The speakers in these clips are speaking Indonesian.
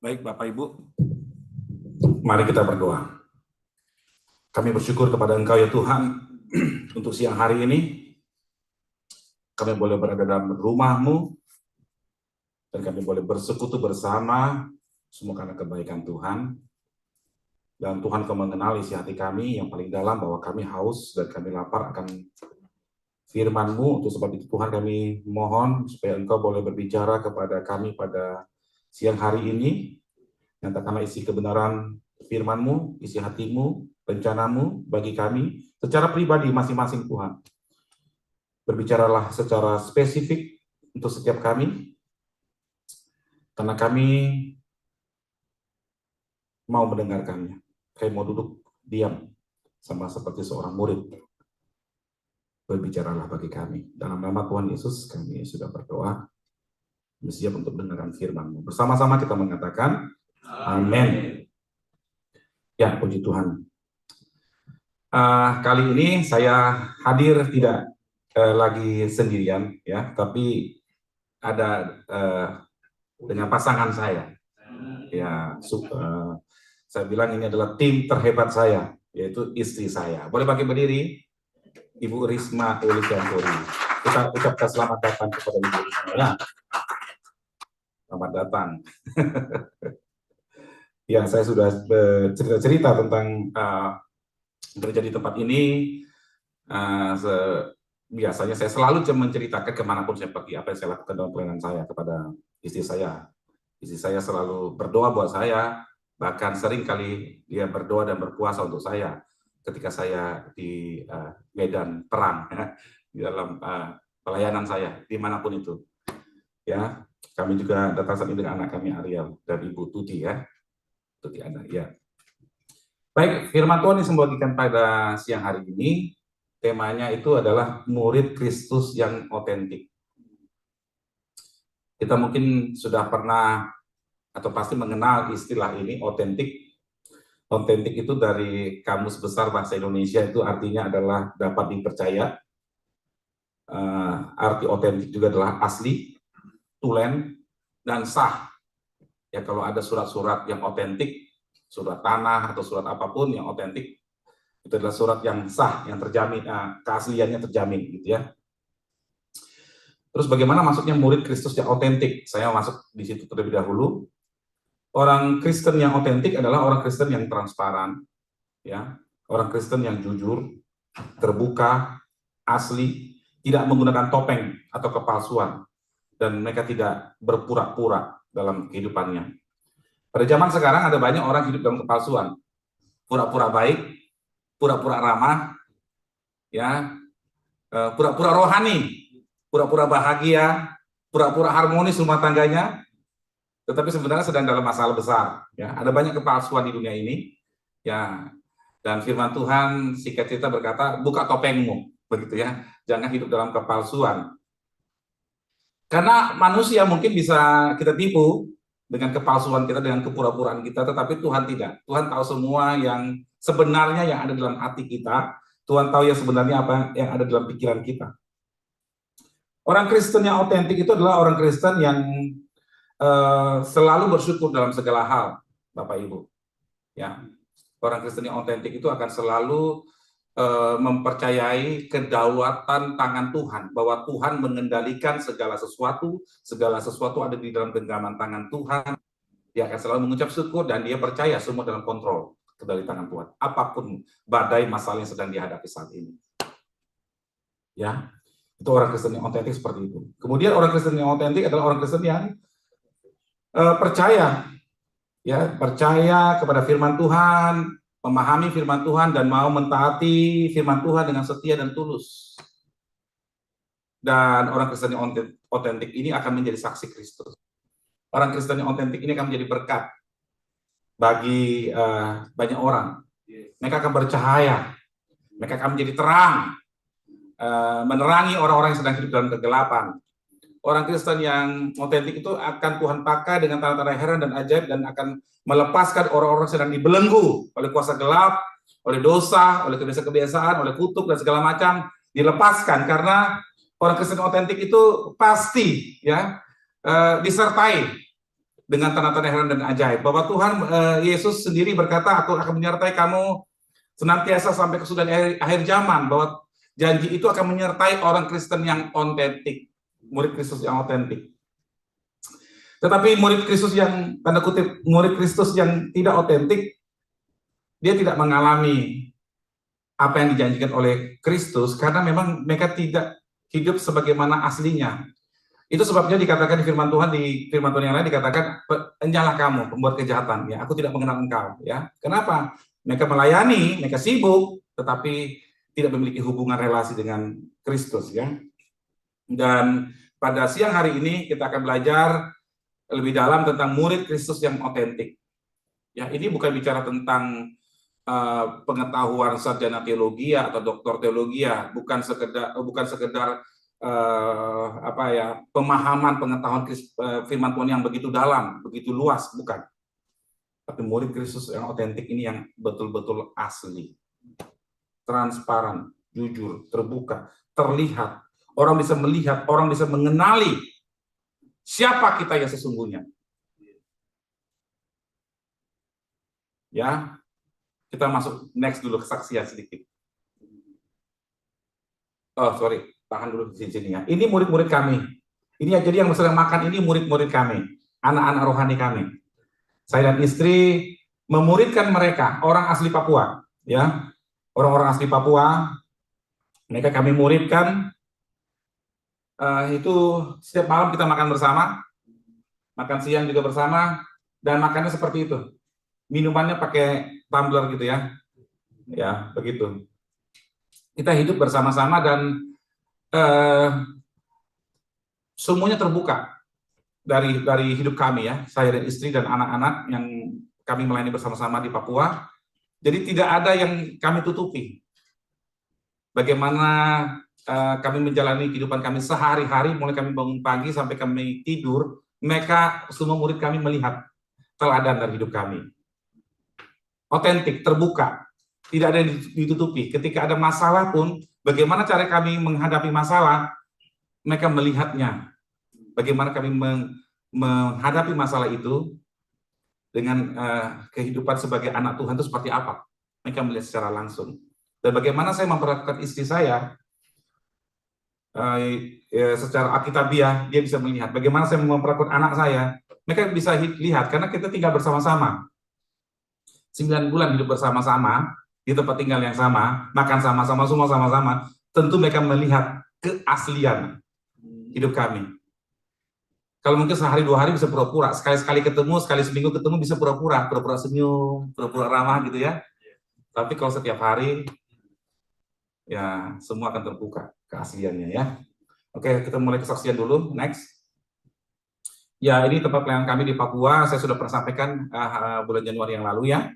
Baik Bapak Ibu, mari kita berdoa. Kami bersyukur kepada Engkau ya Tuhan, untuk siang hari ini, kami boleh berada dalam rumah-Mu, dan kami boleh bersekutu bersama, semua karena kebaikan Tuhan. Dan Tuhan Kau mengenal isi hati kami yang paling dalam, bahwa kami haus dan kami lapar akan firman-Mu. Untuk sebab itu Tuhan, kami mohon supaya Engkau boleh berbicara kepada kami pada siang hari ini. Nyatakanlah isi kebenaran firman-Mu, isi hati-Mu, rencana-Mu bagi kami secara pribadi masing-masing Tuhan. Berbicaralah secara spesifik untuk setiap kami, karena kami mau mendengarkannya. Kami mau duduk diam sama seperti seorang murid. Berbicaralah bagi kami. Dalam nama Tuhan Yesus kami sudah berdoa, siap untuk mendengarkan firman-Mu. Bersama-sama kita mengatakan amin. Ya, puji Tuhan. Kali ini saya hadir tidak lagi sendirian, ya, tapi ada dengan pasangan saya. Ya, saya bilang ini adalah tim terhebat saya, yaitu istri saya. Boleh pakai berdiri, Ibu Risma Ulianturi. Kita ucapkan selamat datang kepada Ibu Risma. Ya. Selamat datang. Ya, saya sudah cerita tentang bekerja di tempat ini. Biasanya saya selalu menceritakan kemanapun saya pergi, apa yang saya lakukan dalam pelayanan saya kepada istri saya. Istri saya selalu berdoa buat saya, bahkan sering kali dia berdoa dan berpuasa untuk saya ketika saya di medan perang, ya, di dalam pelayanan saya dimanapun itu. Ya, kami juga datang saat ini dengan anak kami Ariel dan Ibu Tuti, ya, Tuti anak, ya. Baik, firman Tuhan yang dibagikan pada siang hari ini, temanya itu adalah murid Kristus yang otentik. Kita mungkin sudah pernah atau pasti mengenal istilah ini, otentik. Otentik itu dari Kamus Besar Bahasa Indonesia, itu artinya adalah dapat dipercaya. Arti otentik juga adalah asli, tulen, dan sah. Ya, kalau ada surat-surat yang otentik, surat tanah atau surat apapun yang otentik, itu adalah surat yang sah, yang terjamin, keasliannya terjamin, gitu ya. Terus bagaimana maksudnya murid Kristus yang otentik? Saya masuk di situ terlebih dahulu. Orang Kristen yang otentik adalah orang Kristen yang transparan, ya, orang Kristen yang jujur, terbuka, asli, tidak menggunakan topeng atau kepalsuan, dan mereka tidak berpura-pura dalam kehidupannya. Pada zaman sekarang ada banyak orang hidup dalam kepalsuan, pura-pura baik, pura-pura ramah, ya, pura-pura rohani, pura-pura bahagia, pura-pura harmonis rumah tangganya, tetapi sebenarnya sedang dalam masalah besar. Ya, ada banyak kepalsuan di dunia ini, ya. Dan firman Tuhan singkat cerita berkata, buka topengmu, begitu ya, jangan hidup dalam kepalsuan. Karena manusia mungkin bisa kita tipu dengan kepalsuan kita, dengan kepura-puraan kita, tetapi Tuhan tidak. Tuhan tahu semua yang sebenarnya yang ada dalam hati kita. Tuhan tahu yang sebenarnya apa yang ada dalam pikiran kita. Orang Kristen yang otentik itu adalah orang Kristen yang selalu bersyukur dalam segala hal, Bapak Ibu. Ya, orang Kristen yang otentik itu akan selalu mempercayai kedaulatan tangan Tuhan, bahwa Tuhan mengendalikan segala sesuatu ada di dalam genggaman tangan Tuhan. Dia akan selalu mengucap syukur dan dia percaya semua dalam kontrol kendali tangan Tuhan, apapun badai masalah yang sedang dihadapi saat ini. Ya, itu orang Kristen yang otentik seperti itu. Kemudian orang Kristen yang otentik adalah orang Kristen yang percaya, ya, percaya kepada firman Tuhan, memahami firman Tuhan dan mau mentaati firman Tuhan dengan setia dan tulus. Dan orang Kristen yang otentik ini akan menjadi saksi Kristus. Orang Kristen yang otentik ini akan menjadi berkat bagi banyak orang. Mereka akan bercahaya, mereka akan menjadi terang, menerangi orang-orang yang sedang hidup dalam kegelapan. Orang Kristen yang otentik itu akan Tuhan pakai dengan tanda-tanda heran dan ajaib, dan akan melepaskan orang-orang sedang dibelenggu oleh kuasa gelap, oleh dosa, oleh kebiasaan-kebiasaan, oleh kutuk dan segala macam, dilepaskan. Karena orang Kristen otentik itu pasti, ya, disertai dengan tanda-tanda heran dan ajaib. Bahwa Tuhan Yesus sendiri berkata, aku akan menyertai kamu senantiasa sampai kesudahan akhir zaman, bahwa janji itu akan menyertai orang Kristen yang otentik, murid Kristus yang otentik. Tetapi murid Kristus yang, tanda kutip, murid Kristus yang tidak otentik, dia tidak mengalami apa yang dijanjikan oleh Kristus, karena memang mereka tidak hidup sebagaimana aslinya. Itu sebabnya dikatakan di firman Tuhan yang lain dikatakan, enyalah kamu pembuat kejahatan, ya, aku tidak mengenal engkau, ya. Kenapa? Mereka melayani, mereka sibuk, tetapi tidak memiliki hubungan relasi dengan Kristus, ya. Dan pada siang hari ini kita akan belajar lebih dalam tentang murid Kristus yang otentik. Ya, ini bukan bicara tentang pengetahuan sarjana teologi atau doktor teologi, bukan sekedar pemahaman pengetahuan firman Tuhan yang begitu dalam, begitu luas, bukan. Tapi murid Kristus yang otentik ini yang betul-betul asli, transparan, jujur, terbuka, terlihat. Orang bisa melihat, orang bisa mengenali siapa kita yang sesungguhnya. Ya, kita masuk next dulu, kesaksian sedikit. Oh, sorry, tahan dulu di sini ya. Ini murid-murid kami. Ini jadi yang sedang makan ini murid-murid kami, anak-anak rohani kami. Saya dan istri memuridkan mereka, orang asli Papua, ya, orang-orang asli Papua. Mereka kami muridkan. Itu setiap malam kita makan bersama, makan siang juga bersama, dan makannya seperti itu. Minumannya pakai tumbler gitu ya, ya begitu. Kita hidup bersama-sama dan semuanya terbuka dari hidup kami, ya, saya dan istri dan anak-anak yang kami melayani bersama-sama di Papua. Jadi tidak ada yang kami tutupi. Bagaimana kami menjalani kehidupan kami sehari-hari, mulai kami bangun pagi sampai kami tidur, mereka semua murid kami melihat teladan dari hidup kami. Otentik, terbuka, tidak ada yang ditutupi. Ketika ada masalah pun, bagaimana cara kami menghadapi masalah, mereka melihatnya. Bagaimana kami menghadapi masalah itu dengan kehidupan sebagai anak Tuhan itu seperti apa. Mereka melihat secara langsung. Dan bagaimana saya memperlakukan istri saya, secara alkitabiah, dia bisa melihat. Bagaimana saya memperlakukan anak saya, mereka bisa lihat, karena kita tinggal bersama-sama. 9 bulan hidup bersama-sama, di tempat tinggal yang sama, makan sama-sama, semua sama-sama, tentu mereka melihat keaslian hidup kami. Kalau mungkin sehari 2 hari bisa pura-pura, sekali-sekali ketemu, sekali seminggu ketemu bisa pura-pura senyum, pura-pura ramah gitu ya. Tapi kalau setiap hari, ya semua akan terbuka keasliannya ya. Oke, kita mulai kesaksian dulu, next. Ya, ini tempat pelayanan kami di Papua, saya sudah pernah sampaikan bulan Januari yang lalu ya.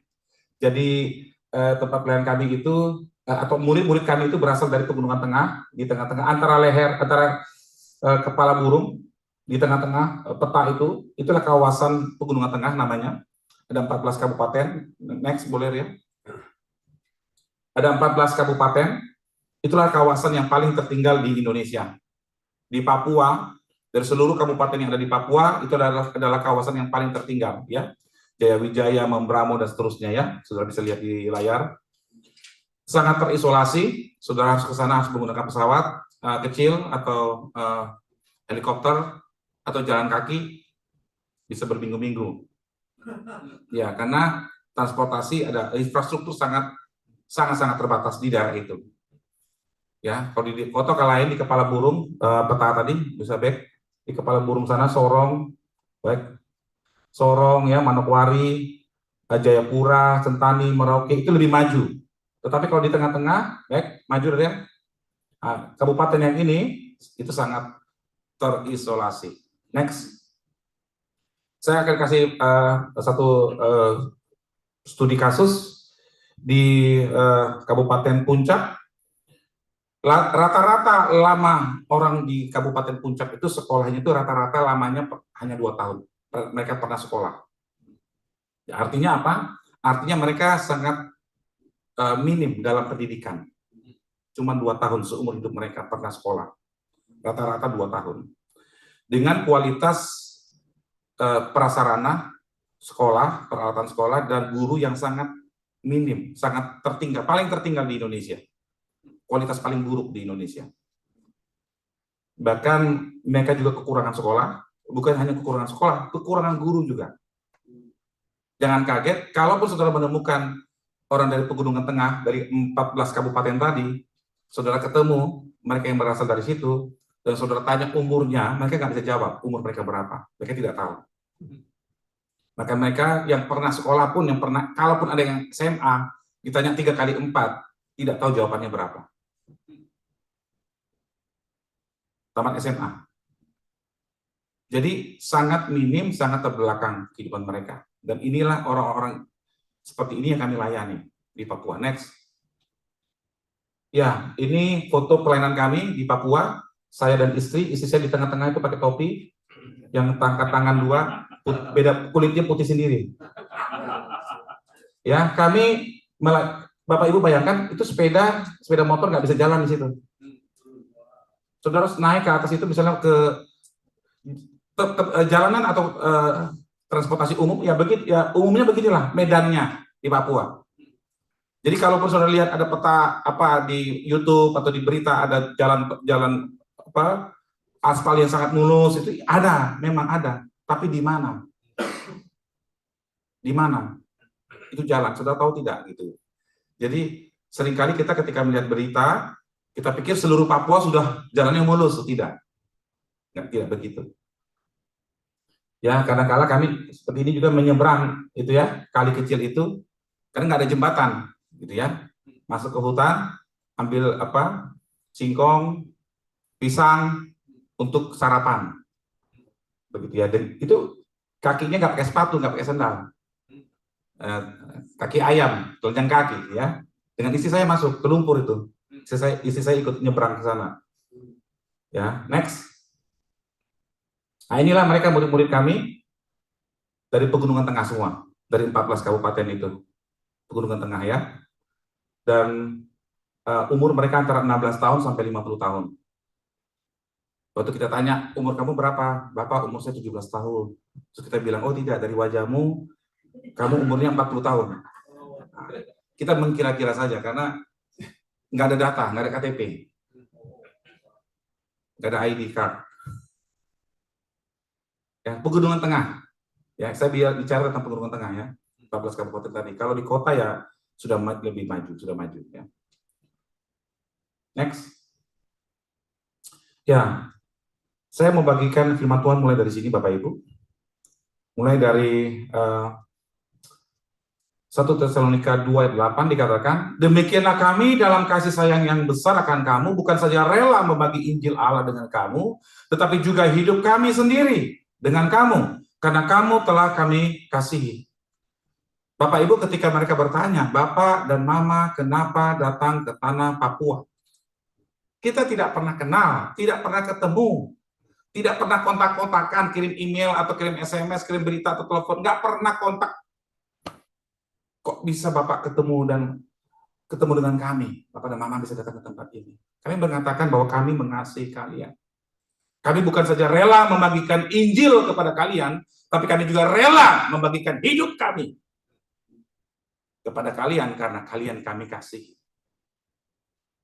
Jadi tempat pelayanan kami itu, atau murid-murid kami itu berasal dari Pegunungan Tengah, di tengah-tengah antara kepala burung, di tengah-tengah peta itu, itulah kawasan Pegunungan Tengah namanya. Ada 14 kabupaten, next boleh ya. Ada 14 kabupaten, itulah kawasan yang paling tertinggal di Indonesia. Di Papua, dari seluruh kabupaten yang ada di Papua, itu adalah kawasan yang paling tertinggal ya. Jayawijaya, Membramo, dan seterusnya ya, saudara bisa lihat di layar. Sangat terisolasi, saudara harus ke sana harus menggunakan pesawat kecil atau helikopter atau jalan kaki, bisa berminggu-minggu. Ya, karena transportasi ada infrastruktur sangat terbatas di daerah itu. Ya, kalau di foto lain di kepala burung peta tadi bisa back di kepala burung sana Sorong, baik. Sorong ya, Manokwari, Jayapura, Sentani, Merauke itu lebih maju. Tetapi kalau di tengah-tengah, baik, maju ya. Kabupaten yang ini itu sangat terisolasi. Next. Saya akan kasih satu studi kasus di Kabupaten Puncak. Rata-rata lama orang di Kabupaten Puncak itu sekolahnya itu rata-rata lamanya hanya 2 tahun. Mereka pernah sekolah. Ya, artinya apa? Artinya mereka sangat minim dalam pendidikan. Cuma 2 tahun seumur hidup mereka pernah sekolah. Rata-rata 2 tahun. Dengan kualitas prasarana sekolah, peralatan sekolah, dan guru yang sangat minim, sangat tertinggal, paling tertinggal di Indonesia. Kualitas paling buruk di Indonesia. Bahkan mereka juga kekurangan sekolah, bukan hanya kekurangan sekolah, kekurangan guru juga. Jangan kaget, kalaupun saudara menemukan orang dari Pegunungan Tengah, dari 14 kabupaten tadi, saudara ketemu mereka yang berasal dari situ, dan saudara tanya umurnya, mereka nggak bisa jawab umur mereka berapa. Mereka tidak tahu. Maka mereka yang pernah sekolah pun, yang pernah, kalaupun ada yang SMA, ditanya 3 kali 4, tidak tahu jawabannya berapa. Tamat SMA. Jadi sangat minim, sangat terbelakang kehidupan mereka. Dan inilah orang-orang seperti ini yang kami layani di Papua. Next. Ya, ini foto pelayanan kami di Papua. Saya dan istri saya di tengah-tengah itu pakai topi, yang tangkat tangan 2, beda kulitnya putih sendiri. Ya, kami, Bapak Ibu bayangkan itu sepeda motor nggak bisa jalan di situ. Saudara naik ke atas itu misalnya ke jalanan atau transportasi umum, ya begitu, ya umumnya beginilah medannya di Papua. Jadi kalaupun saudara lihat ada peta apa di YouTube atau di berita ada jalan apa aspal yang sangat mulus, itu ada, memang ada, tapi di mana? Di mana? Itu jalan, saudara tahu tidak gitu. Jadi seringkali kita ketika melihat berita, kita pikir seluruh Papua sudah jalannya mulus, tidak. Tidak begitu. Ya, kadang-kala kami seperti ini juga menyeberang itu ya, kali kecil itu, karena nggak ada jembatan, gitu ya. Masuk ke hutan, ambil apa, singkong, pisang untuk sarapan, begitu ya. Dan itu kakinya nggak pakai sepatu, nggak pakai sandal, kaki ayam, telanjang kaki, ya. Dengan istri saya masuk ke lumpur itu, istri saya ikut nyebrang ke sana. Ya, next. Nah, inilah mereka murid-murid kami dari Pegunungan Tengah semua, dari 14 kabupaten itu, Pegunungan Tengah ya. Dan umur mereka antara 16 tahun sampai 50 tahun. Waktu kita tanya, umur kamu berapa? Bapak, umur saya 17 tahun. Terus kita bilang, oh tidak, dari wajahmu, kamu umurnya 40 tahun. Nah, kita mengkira-kira saja, karena nggak ada data, nggak ada KTP. Nggak ada ID card. Ya, Pegunungan Tengah. Ya, saya bicara tentang Pegunungan Tengah ya, 14 kabupaten tadi. Kalau di kota ya sudah lebih maju, sudah maju ya. Next. Ya, saya mau bagikan firman Tuhan mulai dari sini Bapak Ibu. Mulai dari 1 Tesalonika 2 ayat 8 dikatakan, demikianlah kami dalam kasih sayang yang besar akan kamu, bukan saja rela membagi Injil Allah dengan kamu, tetapi juga hidup kami sendiri dengan kamu, karena kamu telah kami kasihi. Bapak Ibu ketika mereka bertanya, Bapak dan Mama kenapa datang ke tanah Papua? Kita tidak pernah kenal, tidak pernah ketemu, tidak pernah kontak-kontakan, kirim email atau kirim SMS, kirim berita atau telepon, nggak pernah kontak. Kok bisa Bapak ketemu dengan kami? Bapak dan Mama bisa datang ke tempat ini. Kami mengatakan bahwa kami mengasihi kalian. Kami bukan saja rela membagikan Injil kepada kalian, tapi kami juga rela membagikan hidup kami kepada kalian karena kalian kami kasih.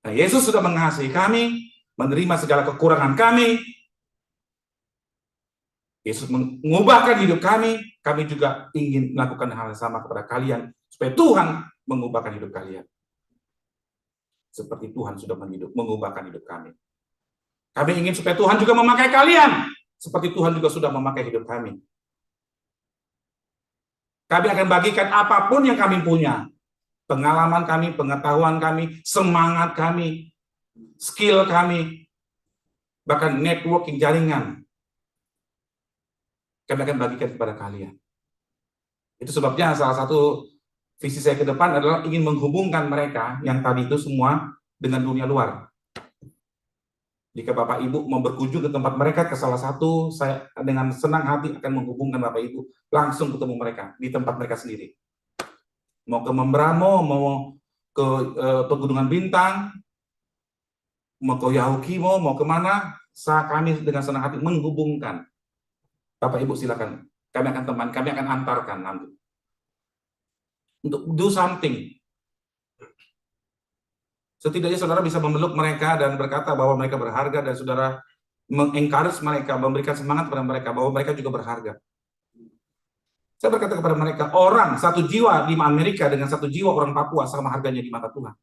Nah, Yesus sudah mengasihi kami, menerima segala kekurangan kami. Yesus mengubahkan hidup kami juga ingin melakukan hal yang sama kepada kalian, supaya Tuhan mengubahkan hidup kalian. Seperti Tuhan sudah mengubahkan hidup kami. Kami ingin supaya Tuhan juga memakai kalian, seperti Tuhan juga sudah memakai hidup kami. Kami akan bagikan apapun yang kami punya. Pengalaman kami, pengetahuan kami, semangat kami, skill kami, bahkan networking jaringan. Kami akan bagikan kepada kalian. Itu sebabnya salah satu visi saya ke depan adalah ingin menghubungkan mereka yang tadi itu semua dengan dunia luar. Jika Bapak Ibu mau berkunjung ke tempat mereka, ke salah satu, saya dengan senang hati akan menghubungkan Bapak Ibu, langsung ketemu mereka, di tempat mereka sendiri. Mau ke Membramo, mau ke Pegunungan Bintang, mau ke Yahukimo, mau kemana, kami dengan senang hati menghubungkan. Bapak Ibu silakan Kami akan teman, kami akan antarkan nanti. Untuk do something. Setidaknya saudara bisa memeluk mereka dan berkata bahwa mereka berharga, dan saudara mengencourage mereka, memberikan semangat kepada mereka bahwa mereka juga berharga. Saya berkata kepada mereka, orang satu jiwa di Amerika dengan satu jiwa orang Papua sama harganya di mata Tuhan.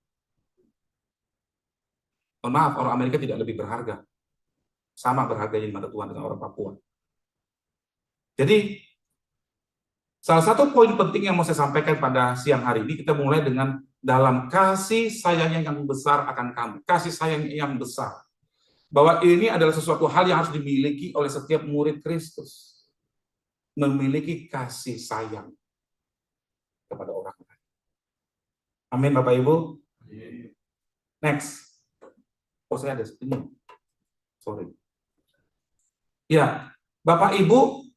Mohon maaf, orang Amerika tidak lebih berharga. Sama berharganya di mata Tuhan dengan orang Papua. Jadi, salah satu poin penting yang mau saya sampaikan pada siang hari ini, kita mulai dengan dalam kasih sayang yang besar akan kamu. Kasih sayang yang besar. Bahwa ini adalah sesuatu hal yang harus dimiliki oleh setiap murid Kristus. Memiliki kasih sayang kepada orang lain. Amin, Bapak Ibu. Next. Oh, saya ada ini. Sorry. Ya, Bapak Ibu,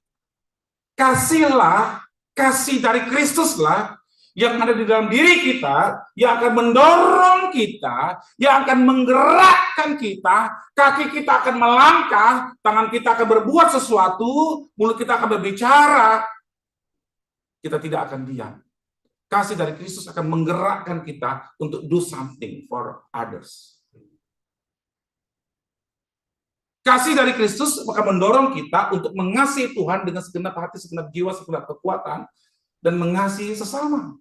kasihlah, kasih dari Kristuslah yang ada di dalam diri kita, yang akan mendorong kita, yang akan menggerakkan kita, kaki kita akan melangkah, tangan kita akan berbuat sesuatu, mulut kita akan berbicara, kita tidak akan diam. Kasih dari Kristus akan menggerakkan kita untuk do something for others. Kasih dari Kristus akan mendorong kita untuk mengasihi Tuhan dengan segenap hati, segenap jiwa, segenap kekuatan, dan mengasihi sesama.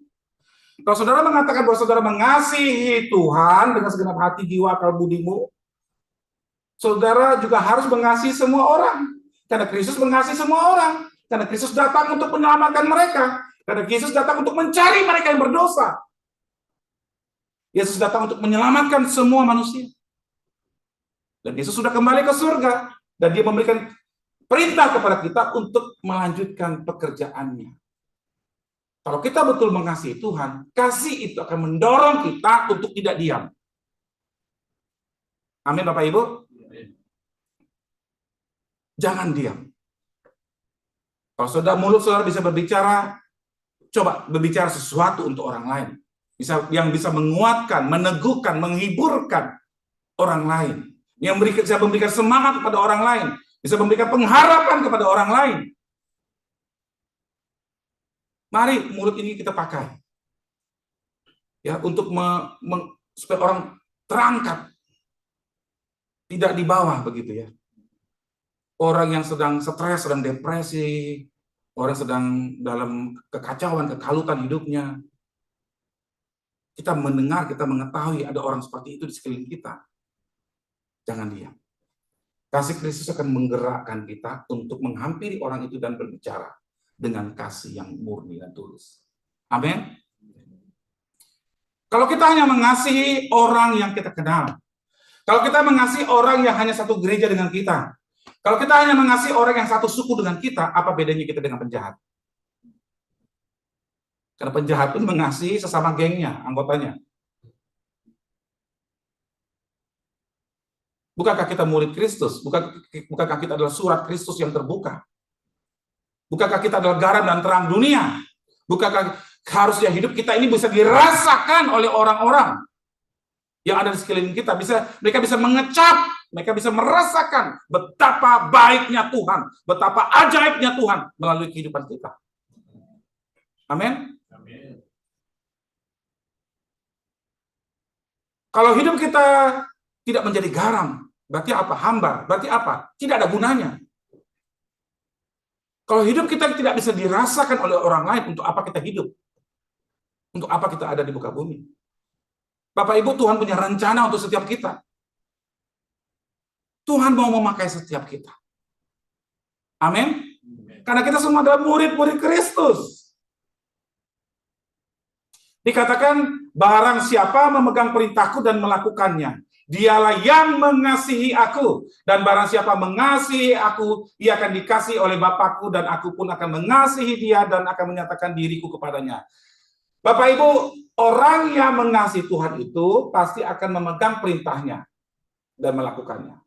Kalau saudara mengatakan bahwa saudara mengasihi Tuhan dengan segenap hati, jiwa, akal budimu, saudara juga harus mengasihi semua orang. Karena Kristus mengasihi semua orang. Karena Kristus datang untuk menyelamatkan mereka. Karena Yesus datang untuk mencari mereka yang berdosa. Yesus datang untuk menyelamatkan semua manusia. Dan Yesus sudah kembali ke surga. Dan dia memberikan perintah kepada kita untuk melanjutkan pekerjaannya. Kalau kita betul mengasihi Tuhan, kasih itu akan mendorong kita untuk tidak diam. Amin, Bapak Ibu? Jangan diam. Kalau mulut saudara bisa berbicara, coba berbicara sesuatu untuk orang lain. Yang bisa menguatkan, meneguhkan, menghiburkan orang lain. Yang bisa memberikan semangat kepada orang lain, bisa memberikan pengharapan kepada orang lain. Mari mulut ini kita pakai, ya, untuk supaya orang terangkat, tidak di bawah begitu ya. Orang yang sedang stres, sedang depresi, orang sedang dalam kekacauan, kekalutan hidupnya. Kita mendengar, kita mengetahui ada orang seperti itu di sekeliling kita. Jangan diam. Kasih Kristus akan menggerakkan kita untuk menghampiri orang itu dan berbicara dengan kasih yang murni dan tulus. Amin. Kalau kita hanya mengasihi orang yang kita kenal, kalau kita mengasihi orang yang hanya satu gereja dengan kita, kalau kita hanya mengasihi orang yang satu suku dengan kita, apa bedanya kita dengan penjahat? Karena penjahat pun mengasihi sesama gengnya, anggotanya. Bukankah kita murid Kristus? Bukankah kita adalah surat Kristus yang terbuka? Bukankah kita adalah garam dan terang dunia? Bukankah harusnya hidup kita ini bisa dirasakan oleh orang-orang yang ada di sekeliling kita? Mereka bisa mengecap, mereka bisa merasakan betapa baiknya Tuhan, betapa ajaibnya Tuhan melalui kehidupan kita. Amin. Kalau hidup kita tidak menjadi garam, berarti apa? Hambar, berarti apa? Tidak ada gunanya. Kalau hidup kita tidak bisa dirasakan oleh orang lain, untuk apa kita hidup? Untuk apa kita ada di muka bumi? Bapak Ibu, Tuhan punya rencana untuk setiap kita. Tuhan mau memakai setiap kita. Amin. Karena kita semua adalah murid-murid Kristus. Dikatakan, barang siapa memegang perintahku dan melakukannya, dialah yang mengasihi aku. Dan barang siapa mengasihi aku, ia akan dikasihi oleh Bapakku, dan aku pun akan mengasihi dia dan akan menyatakan diriku kepadanya. Bapak Ibu, orang yang mengasihi Tuhan itu pasti akan memegang perintahnya dan melakukannya.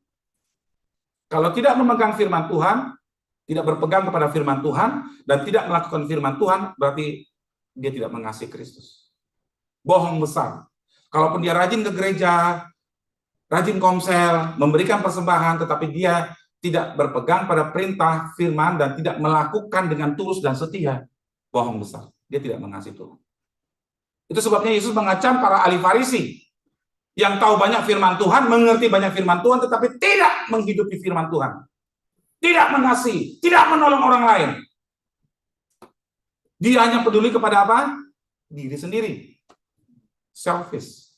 Kalau tidak memegang firman Tuhan, tidak berpegang kepada firman Tuhan, dan tidak melakukan firman Tuhan, berarti dia tidak mengasihi Kristus. Bohong besar. Kalaupun dia rajin ke gereja, rajin komsel, memberikan persembahan, tetapi dia tidak berpegang pada perintah firman dan tidak melakukan dengan tulus dan setia, bohong besar. Dia tidak mengasihi Tuhan. Itu sebabnya Yesus mengacam para ahli Farisi yang tahu banyak firman Tuhan, mengerti banyak firman Tuhan, tetapi tidak menghidupi firman Tuhan. Tidak mengasihi, tidak menolong orang lain. Dia hanya peduli kepada apa? Diri sendiri. Selfish.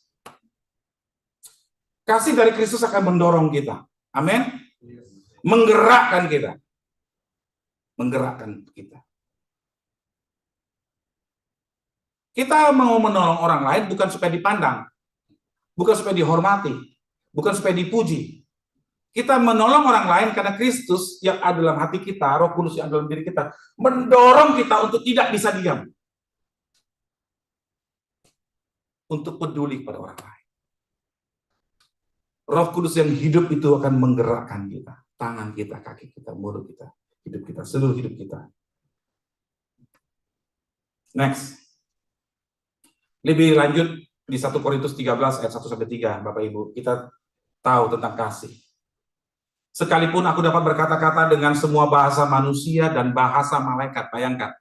Kasih dari Kristus akan mendorong kita. Amin. Menggerakkan kita. Menggerakkan kita. Kita mau menolong orang lain bukan supaya dipandang, bukan supaya dihormati, bukan supaya dipuji. Kita menolong orang lain karena Kristus yang ada dalam hati kita, Roh Kudus yang ada dalam diri kita, mendorong kita untuk tidak bisa diam. Untuk peduli pada orang lain. Roh Kudus yang hidup itu akan menggerakkan kita. Tangan kita, kaki kita, mulut kita, hidup kita, seluruh hidup kita. Next. Lebih lanjut di 1 Korintus 13 ayat 1-3, Bapak Ibu, kita tahu tentang kasih. Sekalipun aku dapat berkata-kata dengan semua bahasa manusia dan bahasa malaikat, bayangkan.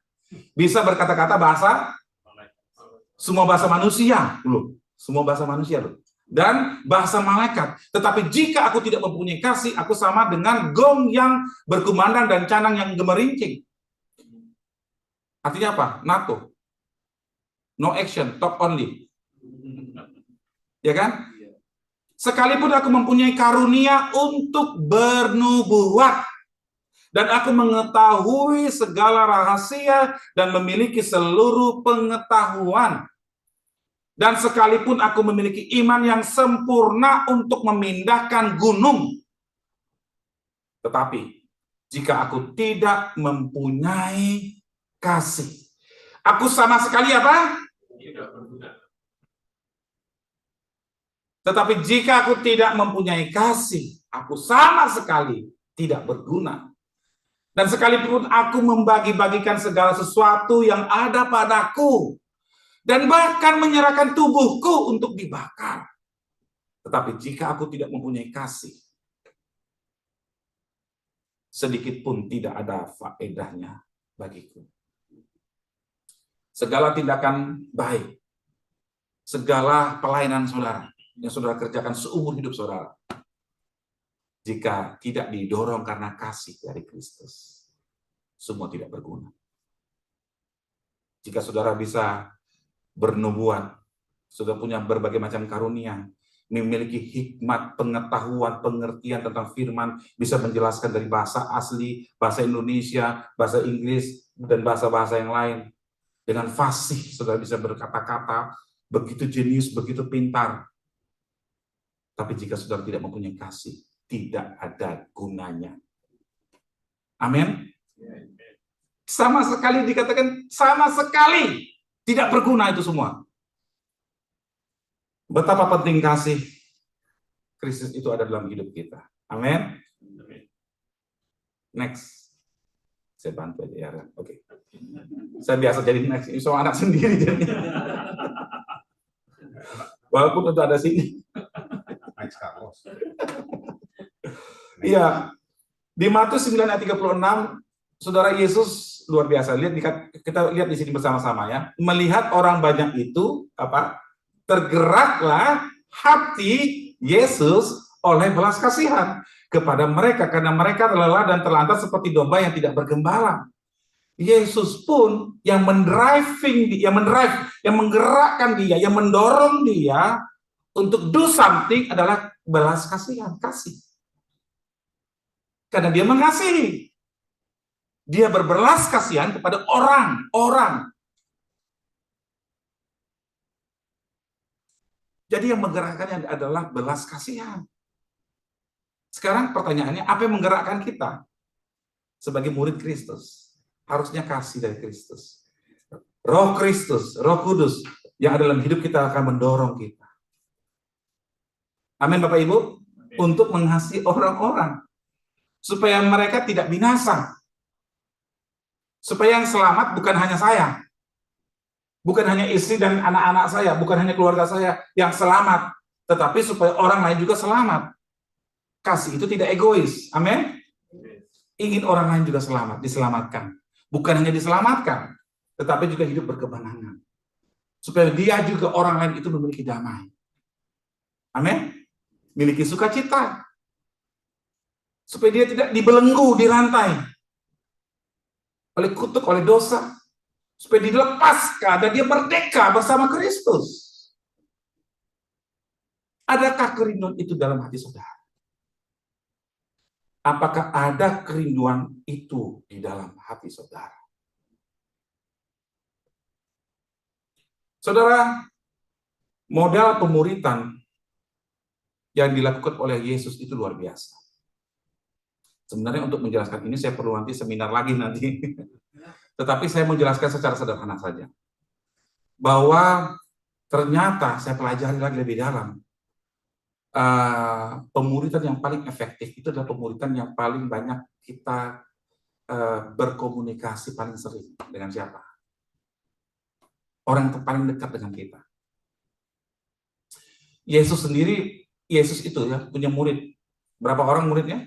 Bisa berkata-kata bahasa semua bahasa manusia loh, semua bahasa manusia loh. Dan bahasa malaikat. Tetapi jika aku tidak mempunyai kasih, aku sama dengan gong yang berkumandang dan canang yang gemerincing. Artinya apa? NATO. No action, talk only. Ya kan? Sekalipun aku mempunyai karunia untuk bernubuat, dan aku mengetahui segala rahasia dan memiliki seluruh pengetahuan, dan sekalipun aku memiliki iman yang sempurna untuk memindahkan gunung, tetapi jika aku tidak mempunyai kasih, aku sama sekali apa? Tidak berguna. Tetapi jika aku tidak mempunyai kasih, aku sama sekali tidak berguna. Dan sekalipun aku membagi-bagikan segala sesuatu yang ada padaku, dan bahkan menyerahkan tubuhku untuk dibakar, tetapi jika aku tidak mempunyai kasih, sedikit pun tidak ada faedahnya bagiku. Segala tindakan baik, segala pelayanan saudara yang saudara kerjakan seumur hidup saudara, jika tidak didorong karena kasih dari Kristus, semua tidak berguna. Jika saudara bisa bernubuat, saudara punya berbagai macam karunia, memiliki hikmat, pengetahuan, pengertian tentang firman, bisa menjelaskan dari bahasa asli, bahasa Indonesia, bahasa Inggris, dan bahasa-bahasa yang lain. Dengan fasih, saudara bisa berkata-kata, begitu jenius, begitu pintar. Tapi jika saudara tidak mempunyai kasih, tidak ada gunanya. Amin. Sama sekali dikatakan, sama sekali tidak berguna itu semua. Betapa penting kasih Kristus itu ada dalam hidup kita. Amin. Next. Saya bantu aja ya. Oke. Saya biasa jadi next. Sama anak sendiri jadi. Walaupun itu ada sini. Next Carlos. Iya. Di Matius 9 ayat 36, Saudara Yesus luar biasa. Kita lihat di sini bersama-sama ya. Melihat orang banyak itu, tergeraklah hati Yesus oleh belas kasihan kepada mereka karena mereka lelah dan terlantar seperti domba yang tidak bergembala. Yesus pun yang menggerakkan dia, yang mendorong dia untuk do something adalah belas kasihan, kasih. Karena dia mengasihi. Dia berbelas kasihan kepada orang. Jadi yang menggerakkannya adalah belas kasihan. Sekarang pertanyaannya, apa yang menggerakkan kita? Sebagai murid Kristus, harusnya kasih dari Kristus. Roh Kristus, Roh Kudus, yang ada dalam hidup kita akan mendorong kita. Amin Bapak Ibu, untuk mengasihi orang-orang. Supaya mereka tidak binasa. Supaya yang selamat bukan hanya saya. Bukan hanya istri dan anak-anak saya, bukan hanya keluarga saya yang selamat, tetapi supaya orang lain juga selamat. Kasih itu tidak egois. Amin. ingin orang lain juga selamat, diselamatkan. Bukan hanya diselamatkan, tetapi juga hidup berkemenangan. Supaya dia juga orang lain itu memiliki damai. Amin. Miliki sukacita. Supaya dia tidak dibelenggu, dirantai oleh kutuk, oleh dosa. Supaya dilepaskan dan dia merdeka bersama Kristus. Adakah kerinduan itu dalam hati saudara? Apakah ada kerinduan itu di dalam hati saudara? Saudara, model pemuritan yang dilakukan oleh Yesus itu luar biasa. Sebenarnya untuk menjelaskan ini saya perlu nanti seminar lagi nanti. Tetapi saya mau jelaskan secara sederhana saja. Bahwa ternyata saya pelajari lagi lebih dalam. Pemuritan yang paling efektif itu adalah pemuritan yang paling banyak kita berkomunikasi paling sering. Dengan siapa? Orang yang paling dekat dengan kita. Yesus sendiri, Yesus itu ya punya murid. Berapa orang muridnya?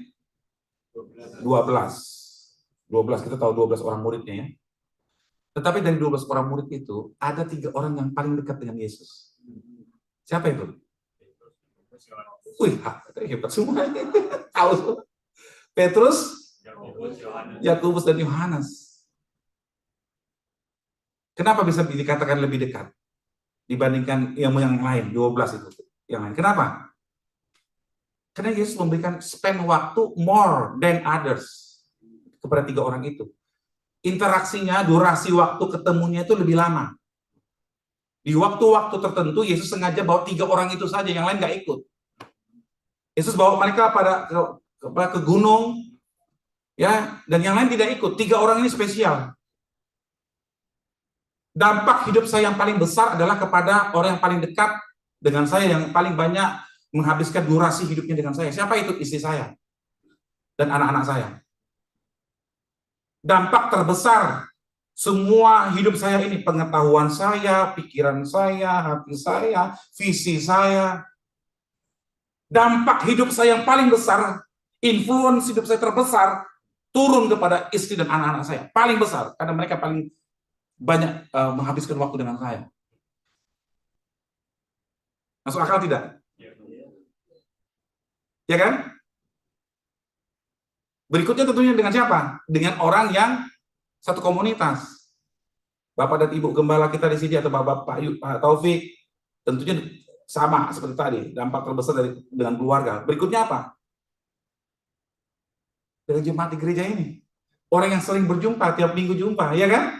12. 12, kita tahu 12 orang muridnya ya. Tetapi dari 12 orang murid itu, ada 3 orang yang paling dekat dengan Yesus. Siapa itu? Wih, hebat semua. Tahu semua. Petrus, Yakobus, dan Yohanes. Kenapa bisa dikatakan lebih dekat dibandingkan yang lain, 12 itu? Yang lain. Kenapa? Karena Yesus memberikan spend waktu more than others kepada 3 orang itu. Interaksinya, durasi waktu ketemunya itu lebih lama. Di waktu-waktu tertentu, Yesus sengaja bawa 3 orang itu saja, yang lain nggak ikut. Yesus bawa mereka ke gunung, ya, dan yang lain tidak ikut. 3 orang ini spesial. Dampak hidup saya yang paling besar adalah kepada orang yang paling dekat dengan saya, yang paling banyak menghabiskan durasi hidupnya dengan saya. Siapa itu? Istri saya dan anak-anak saya. Dampak terbesar semua hidup saya ini, pengetahuan saya, pikiran saya, hati saya, visi saya. Dampak hidup saya yang paling besar, influence hidup saya terbesar, turun kepada istri dan anak-anak saya. Paling besar, karena mereka paling banyak menghabiskan waktu dengan saya. Masuk akal tidak? Ya kan? Berikutnya tentunya dengan siapa? Dengan orang yang satu komunitas. Bapak dan Ibu Gembala kita di sini, atau Bapak Taufik, tentunya sama seperti tadi, dampak terbesar dengan keluarga. Berikutnya apa? Dengan jemaat di gereja ini. Orang yang sering berjumpa, tiap minggu jumpa, ya kan?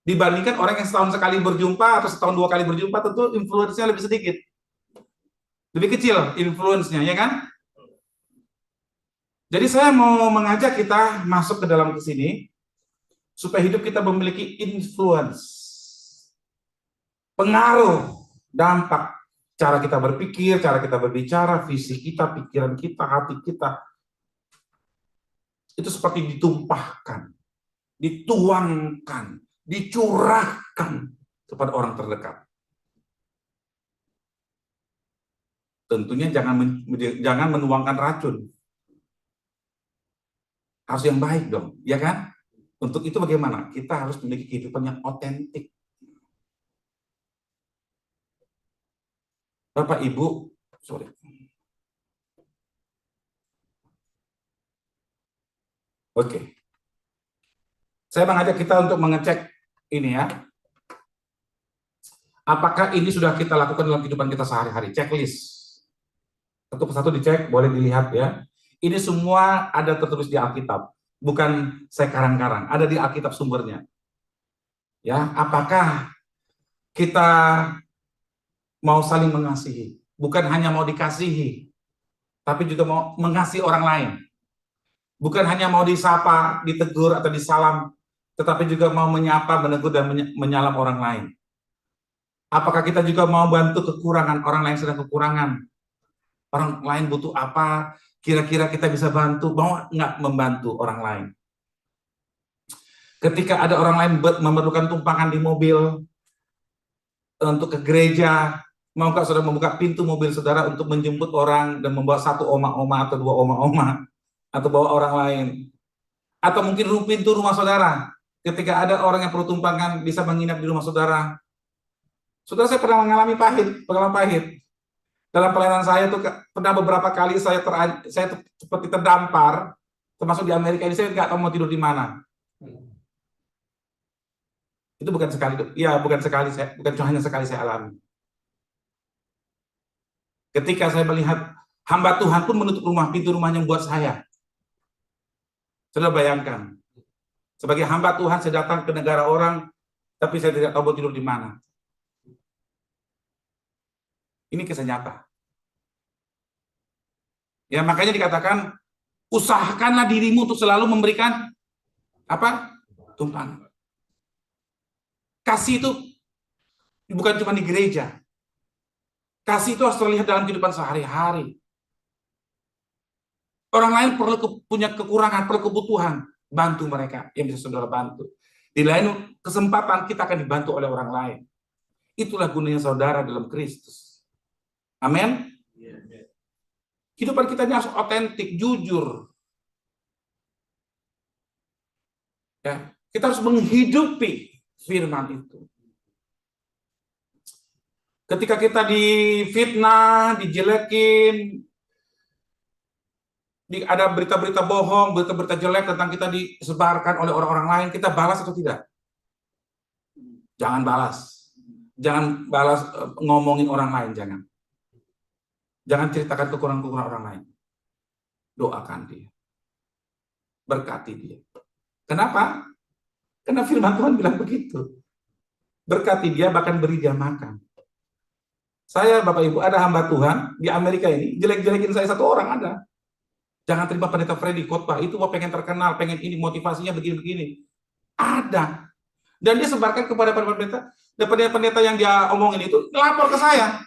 Dibandingkan orang yang setahun sekali berjumpa atau setahun 2 kali berjumpa, tentu influence-nya lebih sedikit. Lebih kecil influence-nya, ya kan? Jadi saya mau mengajak kita masuk ke dalam ke sini supaya hidup kita memiliki influence, pengaruh, dampak, cara kita berpikir, cara kita berbicara, visi kita, pikiran kita, hati kita, itu seperti ditumpahkan, dituangkan, dicurahkan kepada orang terdekat. Tentunya jangan menuangkan racun. Harus yang baik dong, ya kan? Untuk itu bagaimana? Kita harus memiliki kehidupan yang otentik. Bapak, Ibu, sorry. Oke. Saya mengajak kita untuk mengecek ini ya. Apakah ini sudah kita lakukan dalam kehidupan kita sehari-hari? Checklist. Satu persatu dicek, boleh dilihat ya. Ini semua ada tertulis di Alkitab. Bukan saya karang-karang, ada di Alkitab sumbernya. Ya, apakah kita mau saling mengasihi? Bukan hanya mau dikasihi, tapi juga mau mengasihi orang lain. Bukan hanya mau disapa, ditegur, atau disalam, tetapi juga mau menyapa, menegur, dan menyalam orang lain. Apakah kita juga mau bantu kekurangan orang lain sedang kekurangan? Orang lain butuh apa? Kira-kira kita bisa bantu, mau nggak membantu orang lain? Ketika ada orang lain memerlukan tumpangan di mobil untuk ke gereja, maukah saudara membuka pintu mobil saudara untuk menjemput orang dan membawa 1 oma-oma atau 2 oma-oma, atau bawa orang lain? Atau mungkin pintu rumah saudara. Ketika ada orang yang perlu tumpangan bisa menginap di rumah saudara. Saudara, saya pernah mengalami pengalaman pahit. Dalam pelayanan saya tuh pernah beberapa kali saya seperti terdampar, termasuk di Amerika ini saya nggak tahu mau tidur di mana. Itu bukan hanya sekali saya alami. Ketika saya melihat hamba Tuhan pun menutup pintu rumahnya buat saya. Saudara bayangkan, sebagai hamba Tuhan saya datang ke negara orang, tapi saya tidak tahu mau tidur di mana. Ini kisah nyata. Ya, makanya dikatakan usahakanlah dirimu untuk selalu memberikan tumpangan. Kasih itu bukan cuma di gereja. Kasih itu harus terlihat dalam kehidupan sehari-hari. Orang lain perlu punya kekurangan, perlu kebutuhan, bantu mereka yang bisa saudara bantu. Di lain kesempatan kita akan dibantu oleh orang lain. Itulah gunanya saudara dalam Kristus. Amin. Kehidupan kita ini harus otentik, jujur. Ya, kita harus menghidupi firman itu. Ketika kita difitnah, dijelekin, ada berita-berita bohong, berita-berita jelek tentang kita disebarkan oleh orang-orang lain, kita balas atau tidak? Jangan balas. Jangan balas ngomongin orang lain, jangan. Jangan ceritakan kekurangan-kekurangan orang lain. Doakan dia. Berkati dia. Kenapa? Karena firman Tuhan bilang begitu. Berkati dia, bahkan beri dia makan. Saya, Bapak Ibu, ada hamba Tuhan di Amerika ini, jelek-jelekin saya satu orang ada. Jangan terima pendeta Freddy khotbah, itu mau pengen terkenal, pengen ini, motivasinya begini-begini. Ada. Dan dia sebarkan kepada pendeta, dan pendeta yang dia omongin itu lapor ke saya.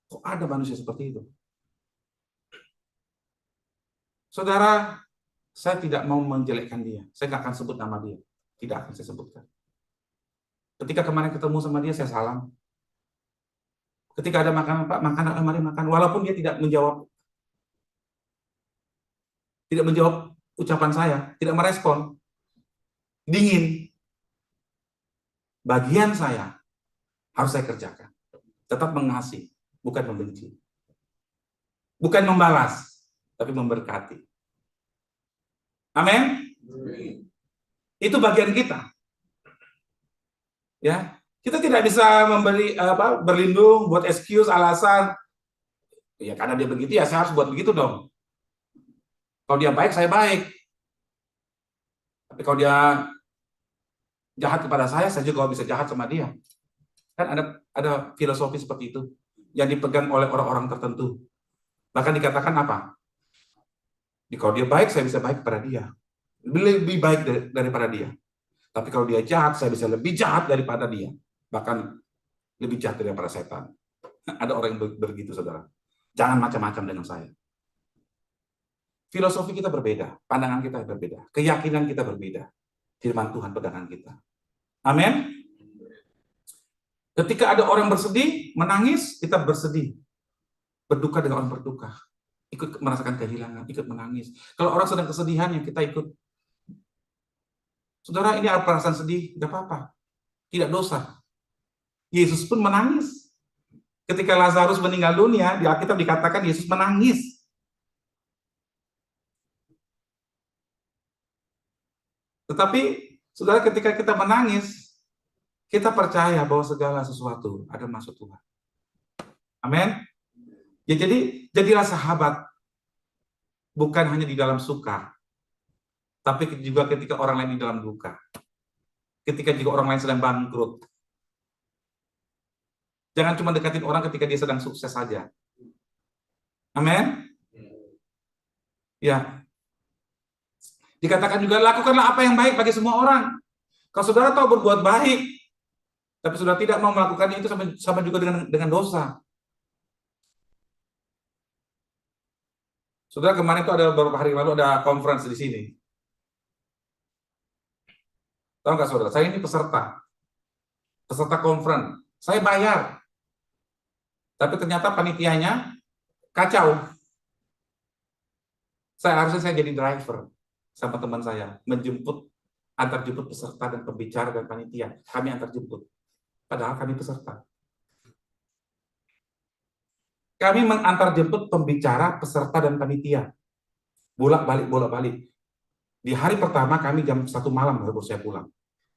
Kok ada manusia seperti itu? Saudara, saya tidak mau menjelekkan dia. Saya nggak akan sebut nama dia. Tidak akan saya sebutkan. Ketika kemarin ketemu sama dia, saya salam. Ketika ada makanan, Pak, makan, mari makan. Walaupun dia tidak menjawab ucapan saya, tidak merespon. Dingin. Bagian saya harus saya kerjakan. Tetap mengasihi, bukan membenci. Bukan membalas, tapi memberkati. Amin. Itu bagian kita. Ya, kita tidak bisa berlindung buat excuse, alasan. Ya karena dia begitu ya saya harus buat begitu dong. Kalau dia baik, saya baik. Tapi kalau dia jahat kepada saya juga bisa jahat sama dia. Kan ada filosofi seperti itu yang dipegang oleh orang-orang tertentu. Bahkan dikatakan apa? Kalau dia baik, saya bisa baik kepada dia. Lebih baik daripada dia. Tapi kalau dia jahat, saya bisa lebih jahat daripada dia. Bahkan lebih jahat daripada setan. Ada orang yang begitu, saudara. Jangan macam-macam dengan saya. Filosofi kita berbeda, pandangan kita berbeda, keyakinan kita berbeda. Firman Tuhan pegangan kita. Amin. Ketika ada orang bersedih, menangis, kita bersedih. Berduka dengan orang berduka. Ikut merasakan kehilangan, ikut menangis. Kalau orang sedang kesedihan, yang kita ikut. Saudara, ini ada perasaan sedih, tidak apa-apa. Tidak dosa. Yesus pun menangis. Ketika Lazarus meninggal dunia, di Alkitab dikatakan Yesus menangis. Tetapi, saudara, ketika kita menangis, kita percaya bahwa segala sesuatu ada maksud Tuhan. Amin. Ya, jadi jadilah sahabat, bukan hanya di dalam suka, tapi juga ketika orang lain di dalam duka. Ketika juga orang lain sedang bangkrut. Jangan cuma dekatin orang ketika dia sedang sukses saja. Amin. Ya. Dikatakan juga, lakukanlah apa yang baik bagi semua orang. Kalau saudara tahu berbuat baik, tapi saudara tidak mau melakukannya, itu sama juga dengan dosa. Saudara, kemarin itu ada beberapa hari lalu ada conference di sini. Tahu nggak saudara, saya ini peserta conference. Saya bayar. Tapi ternyata panitianya kacau. Harusnya saya jadi driver sama teman saya, antar jemput peserta dan pembicara dan panitia. Kami antar jemput. Padahal kami peserta. Kami mengantar jemput pembicara, peserta, dan panitia. Bolak-balik. Di hari pertama kami jam 1 malam baru saya pulang.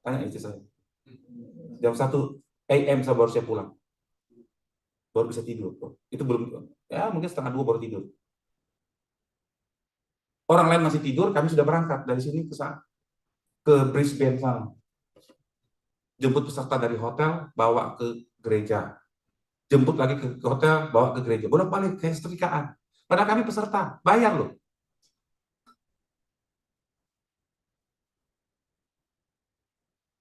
Tanya istri saya. Jam 1 AM saya baru saya pulang. Baru bisa tidur. Itu belum, ya mungkin setengah 2 baru tidur. Orang lain masih tidur, kami sudah berangkat dari sini ke Brisbane sana. Jemput peserta dari hotel, bawa ke gereja. Jemput lagi ke hotel, bawa ke gereja. Bolak-balik kayak setrikaan. Padahal kami peserta, bayar loh.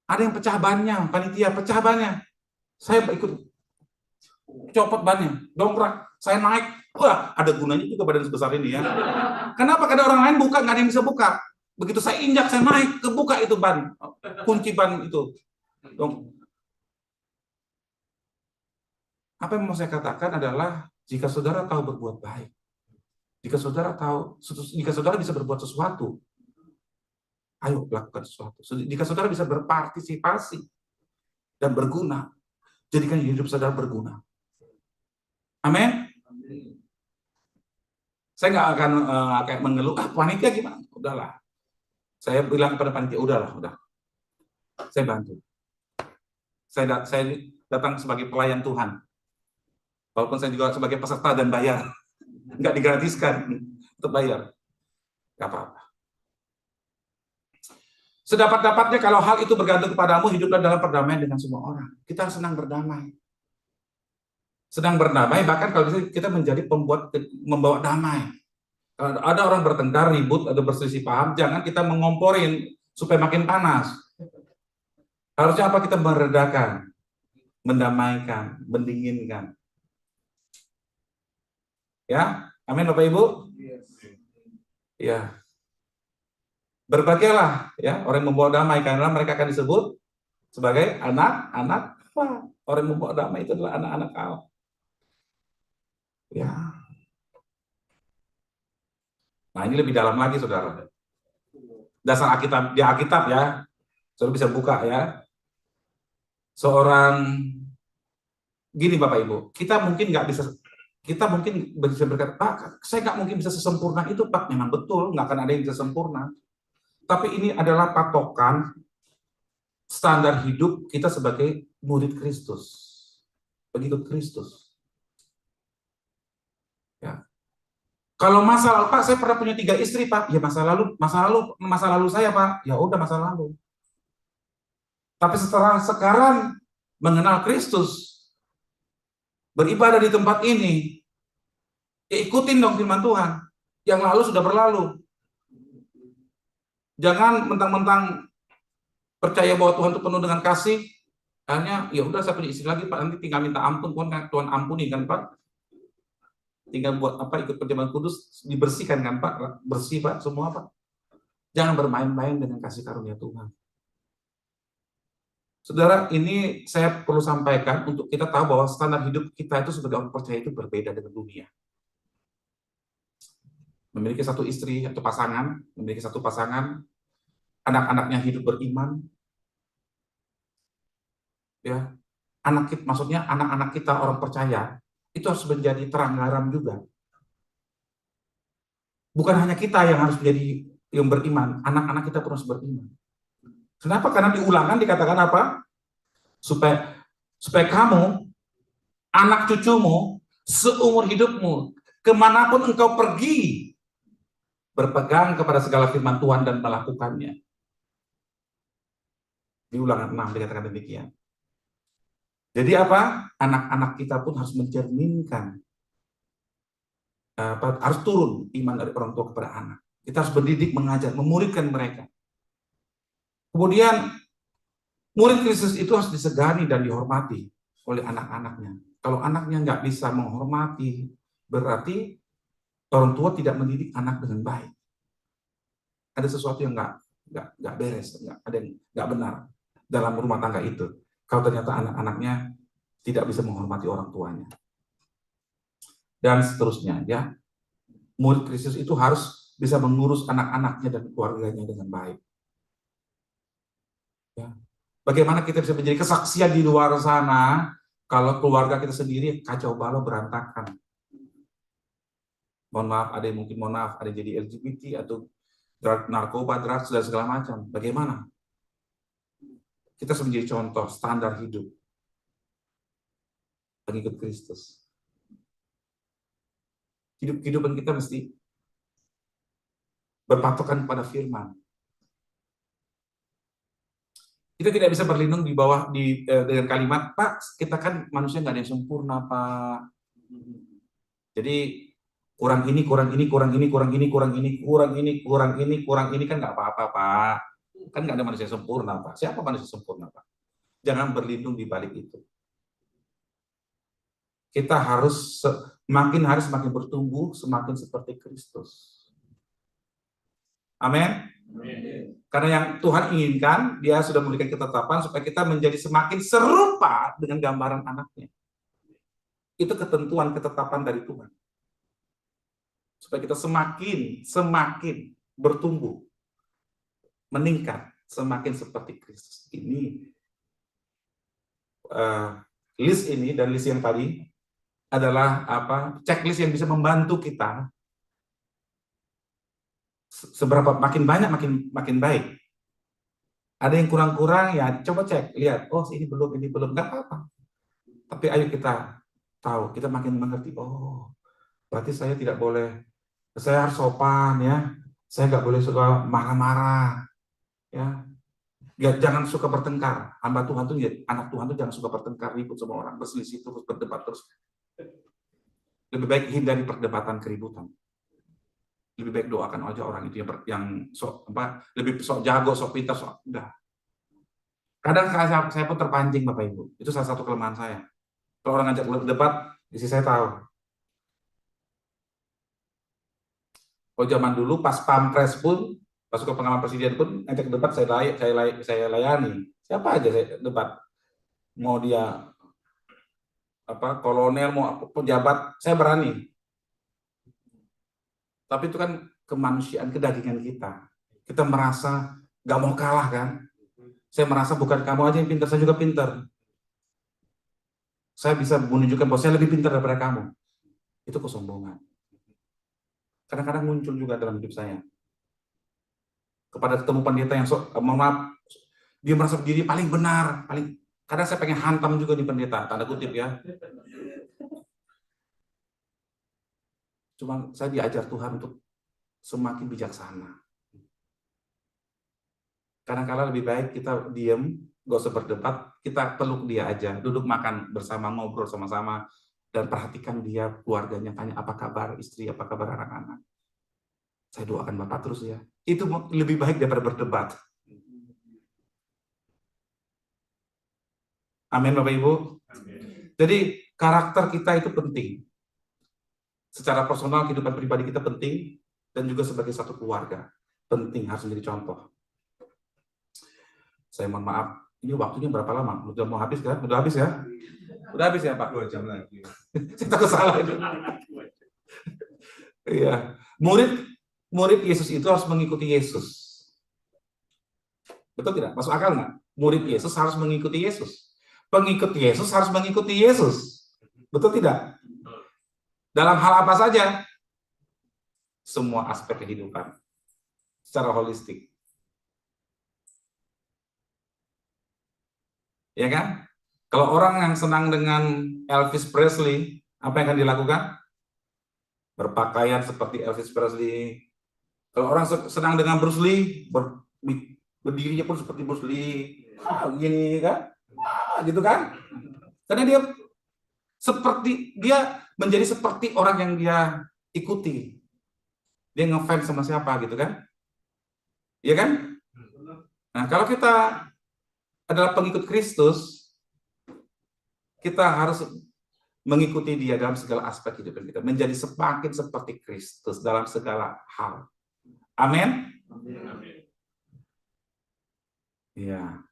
Ada yang pecah bannya, panitia pecah bannya. Saya ikut copot bannya, dongkrak, saya naik. Wah, ada gunanya juga badan sebesar ini ya. Kenapa? Karena orang lain buka, nggak ada yang bisa buka. Begitu saya injak, saya naik, kebuka itu ban, kunci ban itu. Apa yang mau saya katakan adalah, jika saudara tahu berbuat baik, jika saudara bisa berbuat sesuatu, ayo lakukan sesuatu. Jika saudara bisa berpartisipasi dan berguna, jadikan hidup saudara berguna. Amin. Saya nggak akan kayak mengeluh, panitia gimana? Udahlah. Saya bilang kepada panitia, udah. Saya bantu. Saya datang sebagai pelayan Tuhan. Walaupun saya juga sebagai peserta dan bayar. Nggak digratiskan untuk bayar. Nggak apa-apa. Sedapat-dapatnya kalau hal itu bergantung kepadamu, hiduplah dalam perdamaian dengan semua orang. Kita harus senang berdamai. Senang berdamai, bahkan kalau kita menjadi membawa damai. Kalau ada orang bertengkar, ribut, atau berselisih paham, jangan kita mengomporin supaya makin panas. Harusnya apa? Kita meredakan, mendamaikan, mendinginkan. Ya, amin Bapak Ibu? Ya. Berbahagialah ya orang yang membawa damai, karena mereka akan disebut sebagai anak-anak Allah. Orang yang membawa damai itu adalah anak-anak Allah. Ya. Nah, ini lebih dalam lagi, saudara. Dasar Alkitab, di Alkitab ya. Saudara bisa buka ya. Gini Bapak Ibu, kita mungkin bisa berkata, Pak, saya nggak mungkin bisa sesempurna itu, Pak. Memang betul, nggak akan ada yang bisa sempurna. Tapi ini adalah patokan standar hidup kita sebagai murid Kristus. Pengikut Kristus. Ya. Kalau masa lalu, Pak, saya pernah punya 3 istri, Pak. Ya masa lalu saya, Pak. Ya udah masa lalu. Tapi setelah sekarang mengenal Kristus, beribadah di tempat ini, ya ikutin dong firman Tuhan. Yang lalu sudah berlalu. Jangan mentang-mentang percaya bahwa Tuhan itu penuh dengan kasih, hanya ya udah saya punya istri lagi, Pak, nanti tinggal minta ampun, Tuhan ampuni kan, Pak. Tinggal buat apa, ikut perjamuan kudus, dibersihkan kan, Pak. Bersih, Pak, semua, Pak. Jangan bermain-main dengan kasih karunia Tuhan. Saudara, ini saya perlu sampaikan untuk kita tahu bahwa standar hidup kita itu sebagai orang percaya itu berbeda dengan dunia. Memiliki satu istri atau pasangan, anak-anaknya hidup beriman, ya, maksudnya anak-anak kita orang percaya itu harus menjadi terang garam juga. Bukan hanya kita yang harus menjadi yang beriman, anak-anak kita pun harus beriman. Kenapa? Karena di Ulangan dikatakan apa? Supaya kamu, anak cucumu, seumur hidupmu, kemanapun engkau pergi, berpegang kepada segala firman Tuhan dan melakukannya. Di Ulangan 6 dikatakan demikian. Jadi apa? Anak-anak kita pun harus mencerminkan, harus turun iman dari orang tua kepada anak. Kita harus mendidik, mengajar, memuridkan mereka. Kemudian murid Kristus itu harus disegani dan dihormati oleh anak-anaknya. Kalau anaknya nggak bisa menghormati, berarti orang tua tidak mendidik anak dengan baik. Ada sesuatu yang nggak beres, ada yang nggak benar dalam rumah tangga itu. Kalau ternyata anak-anaknya tidak bisa menghormati orang tuanya. Dan seterusnya, ya. Murid Kristus itu harus bisa mengurus anak-anaknya dan keluarganya dengan baik. Ya. Bagaimana kita bisa menjadi kesaksian di luar sana kalau keluarga kita sendiri kacau balau, berantakan. Mohon maaf, ada yang mungkin mohon maaf, ada yang jadi LGBT atau narkoba, drugs, dan segala macam. Bagaimana? Kita harus menjadi contoh standar hidup pengikut Kristus. Kehidupan kita mesti berpatokan pada firman. Kita tidak bisa berlindung di bawah dengan kalimat, Pak, kita kan manusia nggak ada yang sempurna, Pak. Jadi kurang ini, kurang ini, kurang ini, kurang ini, kurang ini, kurang ini, kurang ini, kurang ini kan nggak apa-apa, Pak. Kan nggak ada manusia sempurna, Pak. Siapa manusia sempurna, Pak? Jangan berlindung di balik itu. Kita harus semakin bertumbuh, semakin seperti Kristus. Amin. Karena yang Tuhan inginkan, Dia sudah memberikan ketetapan supaya kita menjadi semakin serupa dengan gambaran anaknya. Itu ketentuan ketetapan dari Tuhan. Supaya kita semakin bertumbuh, meningkat, semakin seperti Kristus. Ini list ini dan list yang tadi adalah checklist yang bisa membantu kita seberapa makin banyak makin baik. Ada yang kurang-kurang ya coba cek, lihat, oh ini belum, nggak apa-apa. Tapi ayo kita tahu, kita makin mengerti, oh berarti saya tidak boleh, saya harus sopan ya, saya nggak boleh suka marah-marah ya. Jangan suka bertengkar. Hamba Tuhan tuh, anak Tuhan tuh jangan suka bertengkar, ribut sama orang, berselisih terus, berdebat terus. Lebih baik hindari perdebatan, keributan. Lebih baik doakan aja orang itu yang lebih sok jago, sok pintar, udah. Kadang saya pun terpancing, Bapak Ibu. Itu salah satu kelemahan saya. Kalau orang ngajak debat, isi saya tahu. Kalau zaman dulu pas Pampres pun, pas ke pengalaman presiden pun ngajak debat saya layani. Siapa aja saya debat. Mau dia kolonel, mau pejabat, saya berani. Tapi itu kan kemanusiaan, kedagingan kita. Kita merasa gak mau kalah kan. Saya merasa bukan kamu aja yang pintar, saya juga pintar. Saya bisa menunjukkan bahwa saya lebih pintar daripada kamu. Itu kesombongan. Kadang-kadang muncul juga dalam hidup saya. Kepada ketemu pendeta yang dia merasa diri paling benar, kadang saya pengen hantam juga di pendeta, tanda kutip ya. Cuma saya diajar Tuhan untuk semakin bijaksana. Kadang-kadang lebih baik kita diam, gak usah berdebat, kita peluk dia aja, duduk makan bersama, ngobrol sama-sama, dan perhatikan dia, keluarganya, tanya apa kabar istri, apa kabar anak-anak. Saya doakan Bapak terus ya. Itu lebih baik daripada berdebat. Amin Bapak Ibu. Amin. Jadi karakter kita itu penting. Secara personal, kehidupan pribadi kita penting, dan juga sebagai satu keluarga penting, harus menjadi contoh. Saya mohon maaf, ini waktunya berapa lama? Udah mau habis kan? Udah habis ya? Udah habis ya Pak? 2 jam lagi. Saya takut salah itu. Iya, murid Yesus itu harus mengikuti Yesus. Betul tidak? Masuk akal nggak? Murid Yesus harus mengikuti Yesus. Pengikut Yesus harus mengikuti Yesus. Betul tidak? Dalam hal apa saja? Semua aspek kehidupan. Secara holistik. Ya kan? Kalau orang yang senang dengan Elvis Presley, apa yang akan dilakukan? Berpakaian seperti Elvis Presley. Kalau orang senang dengan Bruce Lee, berdirinya pun seperti Bruce Lee. Gini kan? Gitu kan? Karena dia menjadi seperti orang yang dia ikuti. Dia ngefans sama siapa gitu kan? Iya kan? Nah, kalau kita adalah pengikut Kristus, kita harus mengikuti dia dalam segala aspek hidup kita, menjadi semakin seperti Kristus dalam segala hal. Amin. Ya.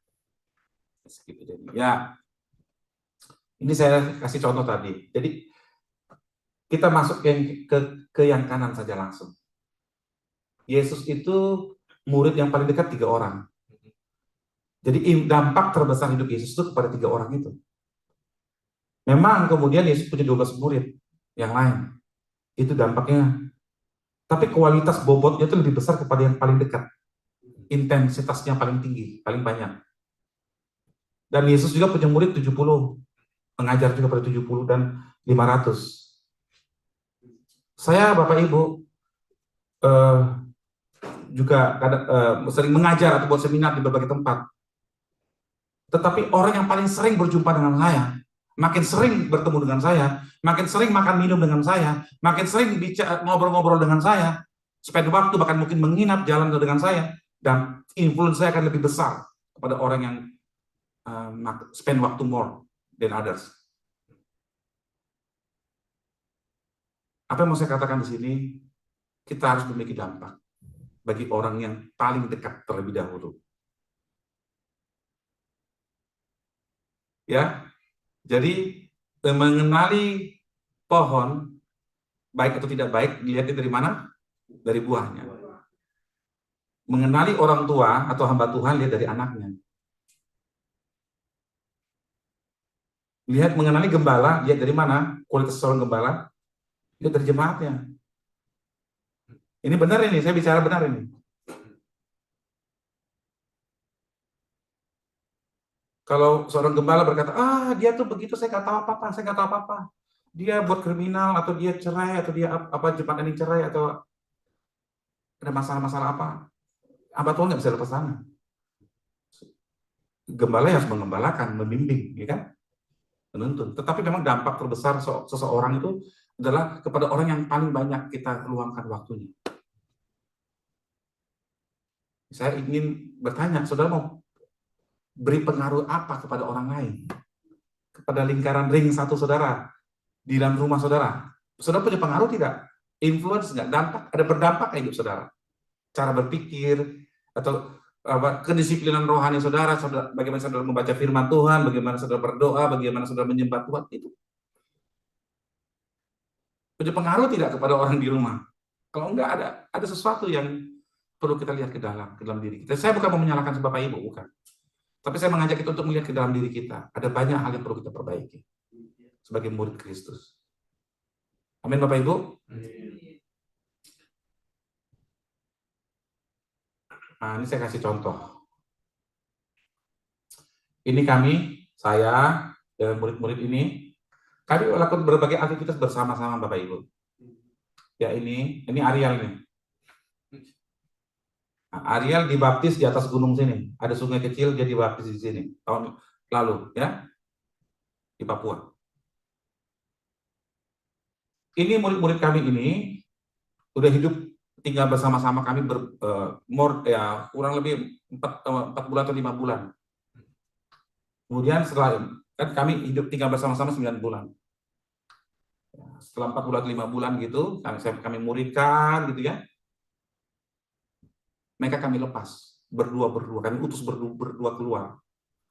Ya. Ini saya kasih contoh tadi. Jadi kita masuk ke yang kanan saja langsung. Yesus itu murid yang paling dekat 3 orang. Jadi dampak terbesar hidup Yesus itu kepada 3 orang itu. Memang kemudian Yesus punya 12 murid yang lain. Itu dampaknya. Tapi kualitas bobotnya itu lebih besar kepada yang paling dekat. Intensitasnya paling tinggi, paling banyak. Dan Yesus juga punya murid 70. Mengajar juga pada 70 dan 500. Saya, Bapak Ibu, juga sering mengajar atau buat seminar di berbagai tempat. Tetapi orang yang paling sering berjumpa dengan saya, makin sering bertemu dengan saya, makin sering makan minum dengan saya, makin sering ngobrol-ngobrol dengan saya, spend waktu bahkan mungkin menginap jalan dengan saya, dan influence saya akan lebih besar kepada orang yang spend waktu more than others. Apa yang mau saya katakan di sini? Kita harus memiliki dampak bagi orang yang paling dekat terlebih dahulu. Ya, jadi mengenali pohon baik atau tidak baik dilihatnya dari mana? Dari buahnya. Mengenali orang tua atau hamba Tuhan lihat dari anaknya. Lihat mengenali gembala lihat dari mana? Kualitas seorang gembala lihat dari jemaatnya. Ini benar ini, saya bicara benar ini. Kalau seorang gembala berkata, dia tuh begitu, saya nggak tahu apa-apa, saya nggak tahu apa-apa. Dia buat kriminal, atau dia cerai, atau dia apa jemaat ini cerai, atau ada masalah-masalah apa. Hamba Tuhan nggak bisa lepas tangan. Gembala yang harus mengembalakan, membimbing, ya kan? Menuntun. Tetapi memang dampak terbesar seseorang itu adalah kepada orang yang paling banyak kita luangkan waktunya. Saya ingin bertanya, saudara mau beri pengaruh apa kepada orang lain? Kepada lingkaran ring satu saudara, di dalam rumah saudara. Saudara punya pengaruh tidak? Influence nggak? Dampak? Ada berdampak nggak hidup saudara? Cara berpikir, atau kedisiplinan rohani saudara, bagaimana saudara membaca firman Tuhan, bagaimana saudara berdoa, bagaimana saudara menyembah Tuhan, itu punya pengaruh tidak kepada orang di rumah? Kalau enggak, ada sesuatu yang perlu kita lihat ke dalam diri kita. Saya bukan mau menyalahkan Bapak Ibu, bukan. Tapi saya mengajak kita untuk melihat ke dalam diri kita. Ada banyak hal yang perlu kita perbaiki sebagai murid Kristus. Amin, Bapak Ibu. Nah, ini saya kasih contoh. Ini saya dan murid-murid ini, kami melakukan berbagai aktivitas bersama-sama, Bapak Ibu. Ya, ini Ariel nih. Nah, Ariel dibaptis di atas gunung sini. Ada sungai kecil, dia dibaptis di sini tahun lalu, ya, di Papua. Ini murid-murid kami ini udah hidup tinggal bersama-sama kami kurang lebih 4 bulan atau 5 bulan. Kemudian setelah kan kami hidup tinggal bersama-sama 9 bulan. Setelah 4 bulan 5 bulan gitu, kami muridkan gitu ya. Mereka kami lepas berdua, kami utus berdua keluar.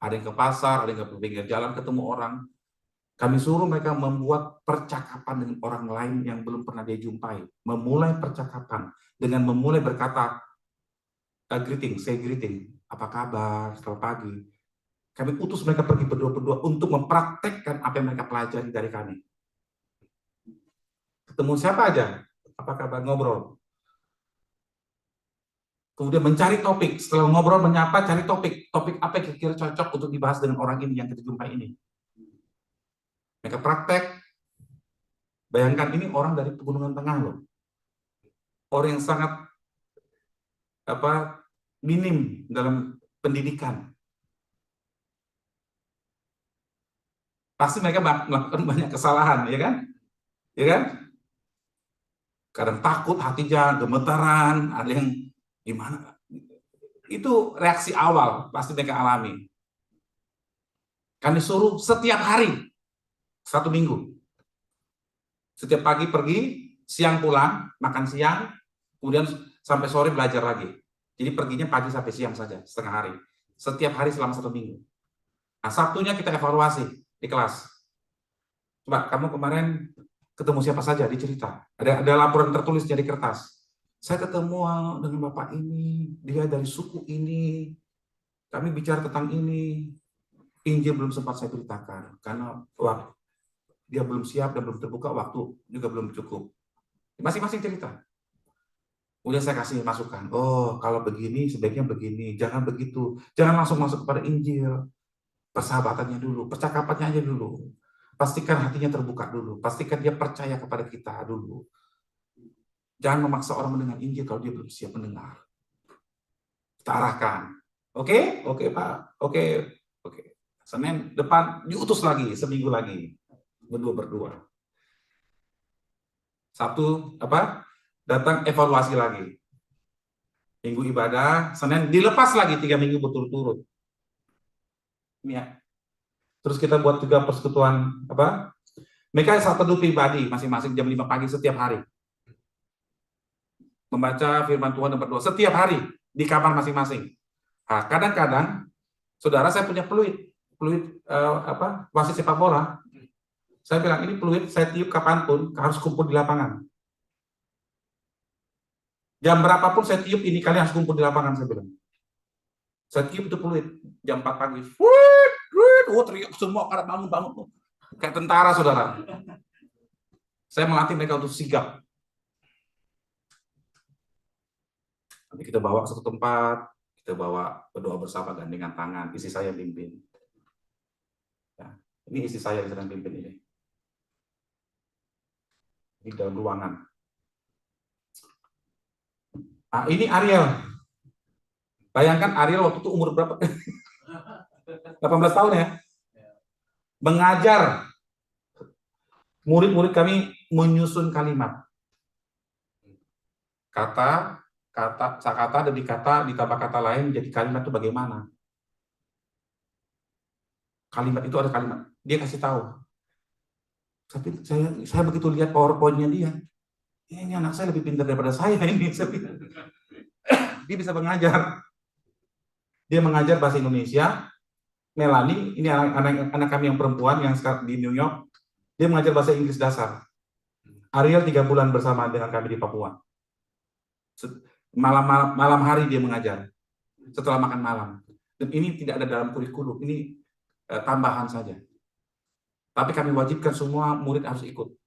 Ada yang ke pasar, ada yang ke pinggir jalan ketemu orang. Kami suruh mereka membuat percakapan dengan orang lain yang belum pernah dia jumpai. Memulai percakapan dengan memulai berkata greeting, say greeting, apa kabar, selamat pagi. Kami utus mereka pergi berdua untuk mempraktekkan apa yang mereka pelajari dari kami. Ketemu siapa aja, apa kabar, ngobrol. Kemudian mencari topik, setelah ngobrol menyapa, cari topik apa yang kira-kira cocok untuk dibahas dengan orang ini yang kita jumpai ini. Mereka praktek. Bayangkan ini orang dari Pegunungan Tengah loh. Orang yang sangat minim dalam pendidikan. Pasti mereka melakukan banyak kesalahan, ya kan? Ya kan? Kadang takut hatinya, gemetaran, ada yang gimana? Itu reaksi awal pasti mereka alami. Kami suruh setiap hari, 1 minggu. Setiap pagi pergi, siang pulang, makan siang, kemudian sampai sore belajar lagi. Jadi perginya pagi sampai siang saja, setengah hari. Setiap hari selama 1 minggu. Nah, Sabtunya kita evaluasi di kelas. Coba, kamu kemarin ketemu siapa saja, dicerita. Ada laporan tertulisnya di kertas. Saya ketemu dengan bapak ini, dia dari suku ini, kami bicara tentang ini. Injil belum sempat saya beritakan karena waktu dia belum siap dan belum terbuka, waktu juga belum cukup. Masing-masing cerita. Udah saya kasih masukan. Oh, kalau begini sebaiknya begini, jangan begitu. Jangan langsung masuk kepada Injil. Persahabatannya dulu, percakapannya aja dulu. Pastikan hatinya terbuka dulu. Pastikan dia percaya kepada kita dulu. Jangan memaksa orang mendengar Injil kalau dia belum siap mendengar. Kita arahkan. Oke? Oke, Pak. Oke. Oke. Senin depan diutus lagi, seminggu lagi. Berdua. Sabtu apa? Datang evaluasi lagi. Minggu ibadah, Senin dilepas lagi 3 minggu berturut-turut. Ya. Terus kita buat juga persekutuan apa? Mereka satu teduh pribadi masing-masing jam 5 pagi setiap hari. Membaca firman Tuhan dan berdoa setiap hari di kamar masing-masing. Nah, kadang-kadang saudara saya punya peluit wasit sepak bola. Saya bilang ini peluit saya tiup kapanpun harus kumpul di lapangan. Jam berapapun saya tiup ini kalian harus kumpul di lapangan, saya bilang. Saya tiup itu peluit jam 4 pagi. Teriak semua pada bangun-bangun. Kayak tentara, saudara. Saya melatih mereka untuk sigap. Nanti kita bawa ke satu tempat, kita bawa berdoa bersama gandengan tangan. Istri saya pimpin. Ya, ini istri saya yang sedang pimpin ini. Di dalam ruangan. Nah, ini Ariel. Bayangkan Ariel waktu itu umur berapa? 18 tahun ya. Mengajar murid-murid kami menyusun kalimat. Kata demi kata ditambah kata lain menjadi kalimat itu bagaimana? Kalimat itu ada kalimat. Dia kasih tahu. Tapi saya begitu lihat PowerPoint-nya dia, ini anak saya lebih pintar daripada saya ini. Dia bisa mengajar. Dia mengajar bahasa Indonesia. Melanie, ini anak kami yang perempuan yang sekarang di New York, dia mengajar bahasa Inggris dasar. Ariel 3 bulan bersama dengan kami di Papua. Malam hari dia mengajar setelah makan malam. Dan ini tidak ada dalam kurikulum, ini tambahan saja. Tapi kami wajibkan semua murid harus ikut.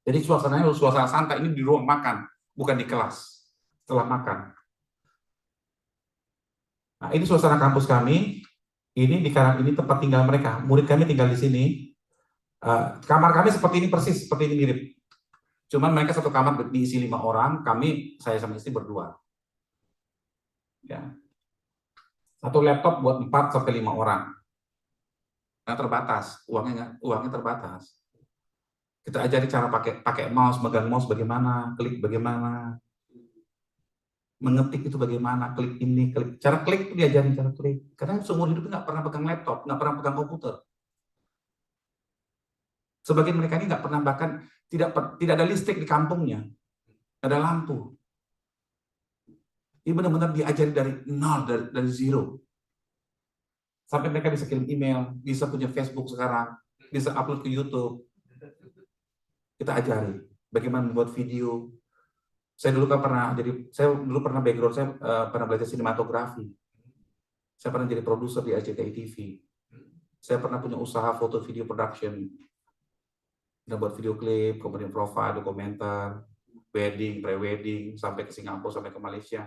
Jadi suasananya suasana santai, ini di ruang makan, bukan di kelas. Setelah makan. Nah, ini suasana kampus kami. Ini di Karang ini tempat tinggal mereka. Murid kami tinggal di sini. Kamar kami seperti ini persis, seperti ini mirip. Cuman mereka satu kamar diisi 5 orang, saya sama istri berdua. Ya. Satu laptop buat 4 sampai 5 orang. Nah, terbatas, uangnya terbatas. Kita ajari cara pakai mouse, megang mouse bagaimana, klik bagaimana, mengetik itu bagaimana, klik ini, cara klik itu diajarin cara klik. Karena seumur hidup nggak pernah pegang laptop, nggak pernah pegang komputer. Sebagian mereka ini nggak pernah, bahkan tidak ada listrik di kampungnya, ada lampu. Ini benar-benar diajari dari nol, dari zero. Sampai mereka bisa kirim email, bisa punya Facebook sekarang, bisa upload ke YouTube. Kita ajari bagaimana membuat video. Saya dulu pernah background saya pernah belajar sinematografi. Saya pernah jadi produser di RCTI TV. Saya pernah punya usaha foto video production. Kita buat video klip, kemudian profile, dokumenter, wedding, pre-wedding, sampai ke Singapura, sampai ke Malaysia.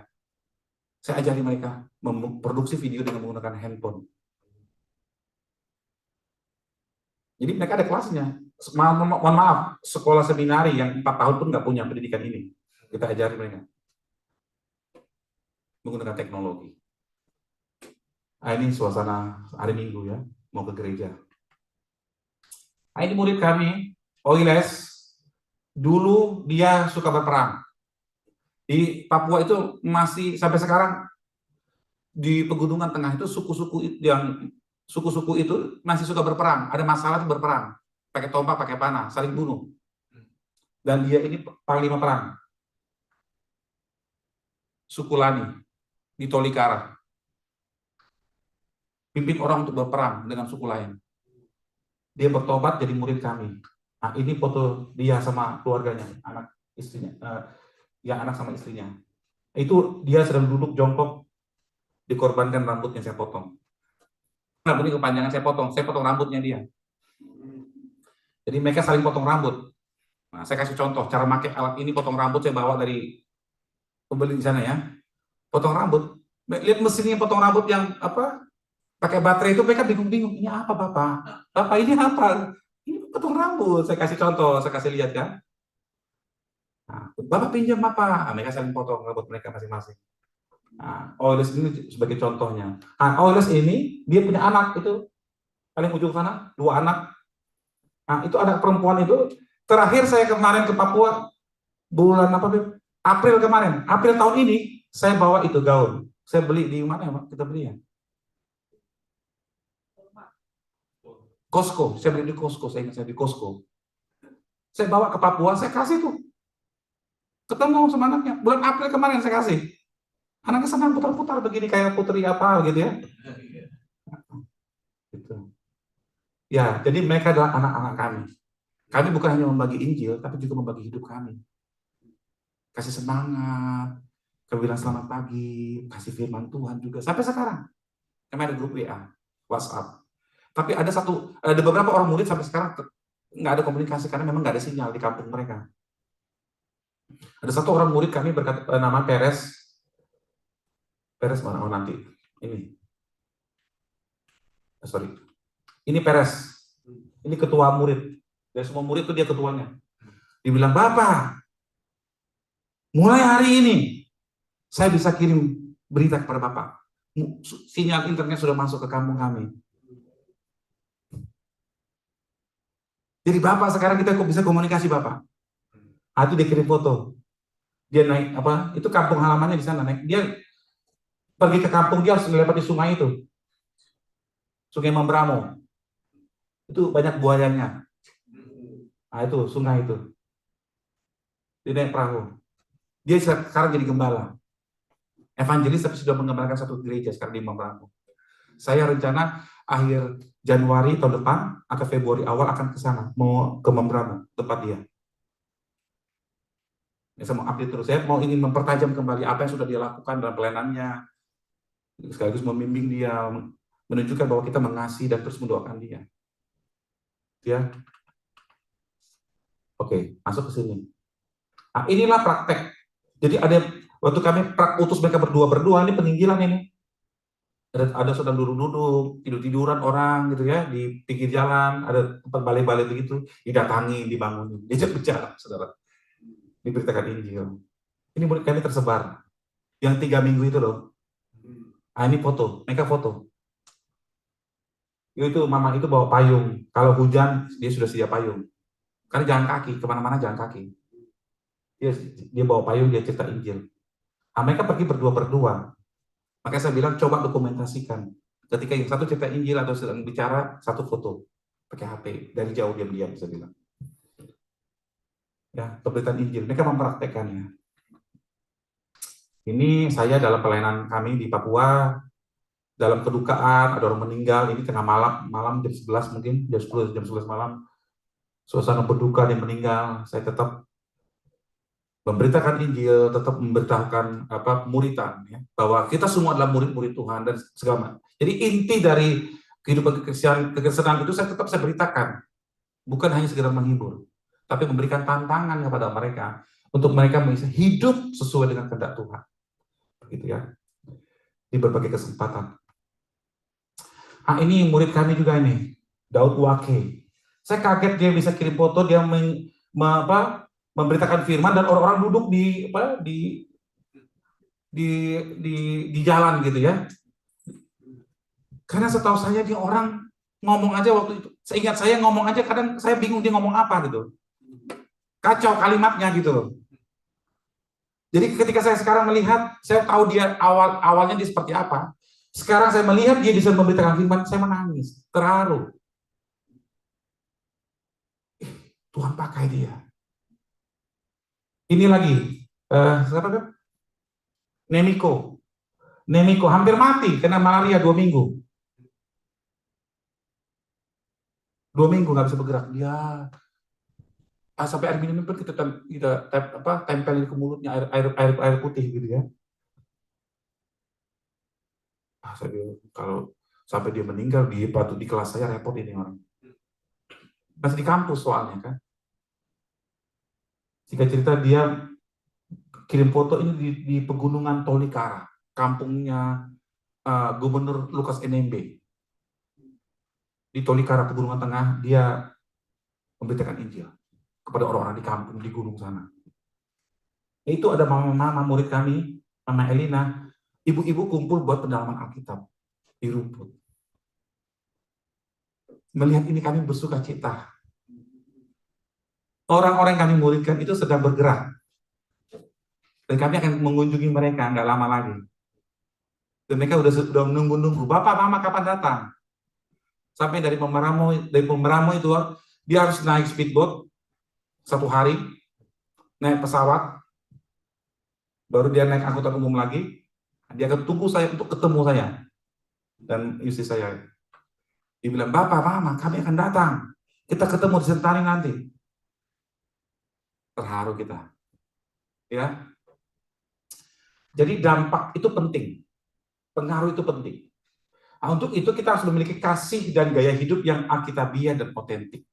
Saya ajari mereka memproduksi video dengan menggunakan handphone. Jadi mereka ada kelasnya. Mohon maaf, sekolah seminari yang 4 tahun pun nggak punya pendidikan ini. Kita ajari mereka menggunakan teknologi. Nah, ini suasana hari Minggu ya, mau ke gereja. Nah, ini murid kami, Oiles. Dulu dia suka berperang. Di Papua itu masih sampai sekarang di pegunungan tengah itu suku-suku itu masih suka berperang. Ada masalah itu berperang, pakai tombak, pakai panah, saling bunuh. Dan dia ini panglima perang. Suku Lani di Tolikara. Pimpin orang untuk berperang dengan suku lain. Dia bertobat jadi murid kami. Nah, ini foto dia sama keluarganya, anak istrinya. Ya, anak sama istrinya. Itu dia sedang duduk jongkok, dikorbankan rambutnya saya potong. Rambutnya kepanjangan saya potong rambutnya dia. Jadi mereka saling potong rambut. Nah, saya kasih contoh cara pakai alat ini, potong rambut saya bawa dari pembeli di sana ya. Potong rambut. Lihat mesinnya potong rambut yang apa? Pakai baterai itu mereka bingung-bingung. Ini apa Bapak? Bapak ini apa? Ini potong rambut. Saya kasih contoh, saya kasih lihat kan. Nah, Bapak pinjam apa? Nah, mereka saling potong rambut mereka masing-masing. Nah, Oiles ini sebagai contohnya. Nah, Oiles ini dia punya anak itu paling ujung sana, 2 anak. Nah, itu anak perempuan itu terakhir saya kemarin ke Papua bulan apa, Beb? April kemarin. April tahun ini saya bawa itu gaun. Saya beli di mana ya, Pak? Kita beli ya? Costco. Saya beli di Costco, saya ingat saya di Costco. Saya bawa ke Papua, saya kasih tuh. Ketemu sama anaknya. Bulan April kemarin saya kasih. Anaknya senang putar-putar begini kayak putri apa gitu ya. Gitu. Ya, jadi mereka adalah anak-anak kami. Kami bukan hanya membagi Injil, tapi juga membagi hidup kami. Kasih semangat, kami bilang selamat pagi, kasih firman Tuhan juga. Sampai sekarang, kami ada grup WA, WhatsApp. Tapi ada beberapa orang murid sampai sekarang nggak ada komunikasi karena memang nggak ada sinyal di kampung mereka. Ada satu orang murid kami berkata, nama Peres mana? Oh, nanti ini, sorry, ini Peres, ini ketua murid. Dari semua murid itu dia ketuanya. Dibilang, Bapak, mulai hari ini saya bisa kirim berita kepada Bapak. Sinyal internet sudah masuk ke kampung kami. Jadi Bapak sekarang kita kok bisa komunikasi Bapak. Itu dia kirim foto. Dia naik apa? Itu kampung halamannya di sana naik. Dia pergi ke kampung, dia harus melewati sungai itu. Sungai Membramo. Itu banyak buayanya. Itu sungai itu. Dia naik perahu. Dia sekarang jadi gembala. Evangelis tapi sudah mengembalakan satu gereja sekarang di Membramo. Saya rencana akhir Januari tahun depan atau Februari awal akan ke sana, mau ke Membramo, tempat dia. Ya, saya mau update terus. Saya mau ingin mempertajam kembali apa yang sudah dia lakukan dalam pelayanannya, sekaligus membimbing dia, menunjukkan bahwa kita mengasihi dan terus mendoakan dia. Ya, oke, masuk ke sini. Nah, inilah praktek. Jadi ada waktu kami utus mereka berdua, ini penginjilan ini. Ada sedang duduk-duduk, tidur-tiduran orang gitu ya, di pinggir jalan, ada tempat balai-balai begitu, didatangi, dibangunin, diajak bicara, saudara. Diberitakan Injil. Ini murid kami tersebar. Yang 3 minggu itu loh. Ini foto, mereka foto. Itu mama itu bawa payung. Kalau hujan, dia sudah sedia payung. Karena jalan kaki, kemana-mana jalan kaki. Dia bawa payung, dia cerita Injil. Mereka pergi berdua. Makanya saya bilang coba dokumentasikan. Ketika yang satu cerita Injil atau sedang bicara, satu foto pakai HP dari jauh diam-diam bisa bilang. Ya, pemberitaan Injil. Mereka mempraktekannya. Ini saya dalam pelayanan kami di Papua, dalam kedukaan ada orang meninggal. Ini tengah malam jam 11 mungkin jam 11 malam. Suasana berduka dia meninggal. Saya tetap memberitakan Injil, tetap memberitakan pemuritan, ya, bahwa kita semua adalah murid-murid Tuhan dan segala macam. Jadi inti dari kehidupan kekristenan itu saya beritakan, bukan hanya sekedar menghibur, tapi memberikan tantangan kepada mereka untuk mereka bisa hidup sesuai dengan kehendak Tuhan, begitu ya, di berbagai kesempatan. Ini murid kami juga ini, Daud Wake. Saya kaget dia bisa kirim foto, dia memberitakan firman dan orang-orang duduk di jalan gitu ya. Karena setahu saya dia orang ngomong aja waktu itu. Seingat saya ngomong aja kadang saya bingung dia ngomong apa gitu. Kacau kalimatnya gitu. Jadi ketika saya sekarang melihat, saya tahu dia awalnya dia seperti apa. Sekarang saya melihat dia bisa memberitakan firman, saya menangis, terharu. Tuhan pakai dia. Ini lagi, siapa kan? Nemiko hampir mati kena malaria 2 minggu. 2 minggu nggak bisa bergerak. Dia Sampai air minum pun kita tempelin ke mulutnya air putih gitu ya. Saya bilang, kalau sampai dia meninggal di batu di kelas saya repot ini orang. Masih di kampus soalnya kan. Singkat cerita dia kirim foto ini di pegunungan Tolikara, kampungnya Gubernur Lukas NMB. Di Tolikara, Pegunungan Tengah, dia memberitakan Injil kepada orang-orang di kampung di gunung sana. Itu ada mama murid kami, Mama Elina, ibu-ibu kumpul buat pendalaman Alkitab di rumput. Melihat ini kami bersuka cita. Orang-orang yang kami muridkan itu sedang bergerak. Dan kami akan mengunjungi mereka nggak lama lagi. Dan mereka sudah menunggu-nunggu, Bapak, Mama kapan datang? Sampai dari Pemberamo itu dia harus naik speedboat 1 hari, naik pesawat, baru dia naik angkutan umum lagi. Dia akan tunggu saya untuk ketemu saya dan istri saya. Dia bilang, Bapak, Mama, kami akan datang. Kita ketemu di Sentani nanti. Terharu kita. Ya. Jadi dampak itu penting. Pengaruh itu penting. Nah, untuk itu kita harus memiliki kasih dan gaya hidup yang alkitabiah dan otentik.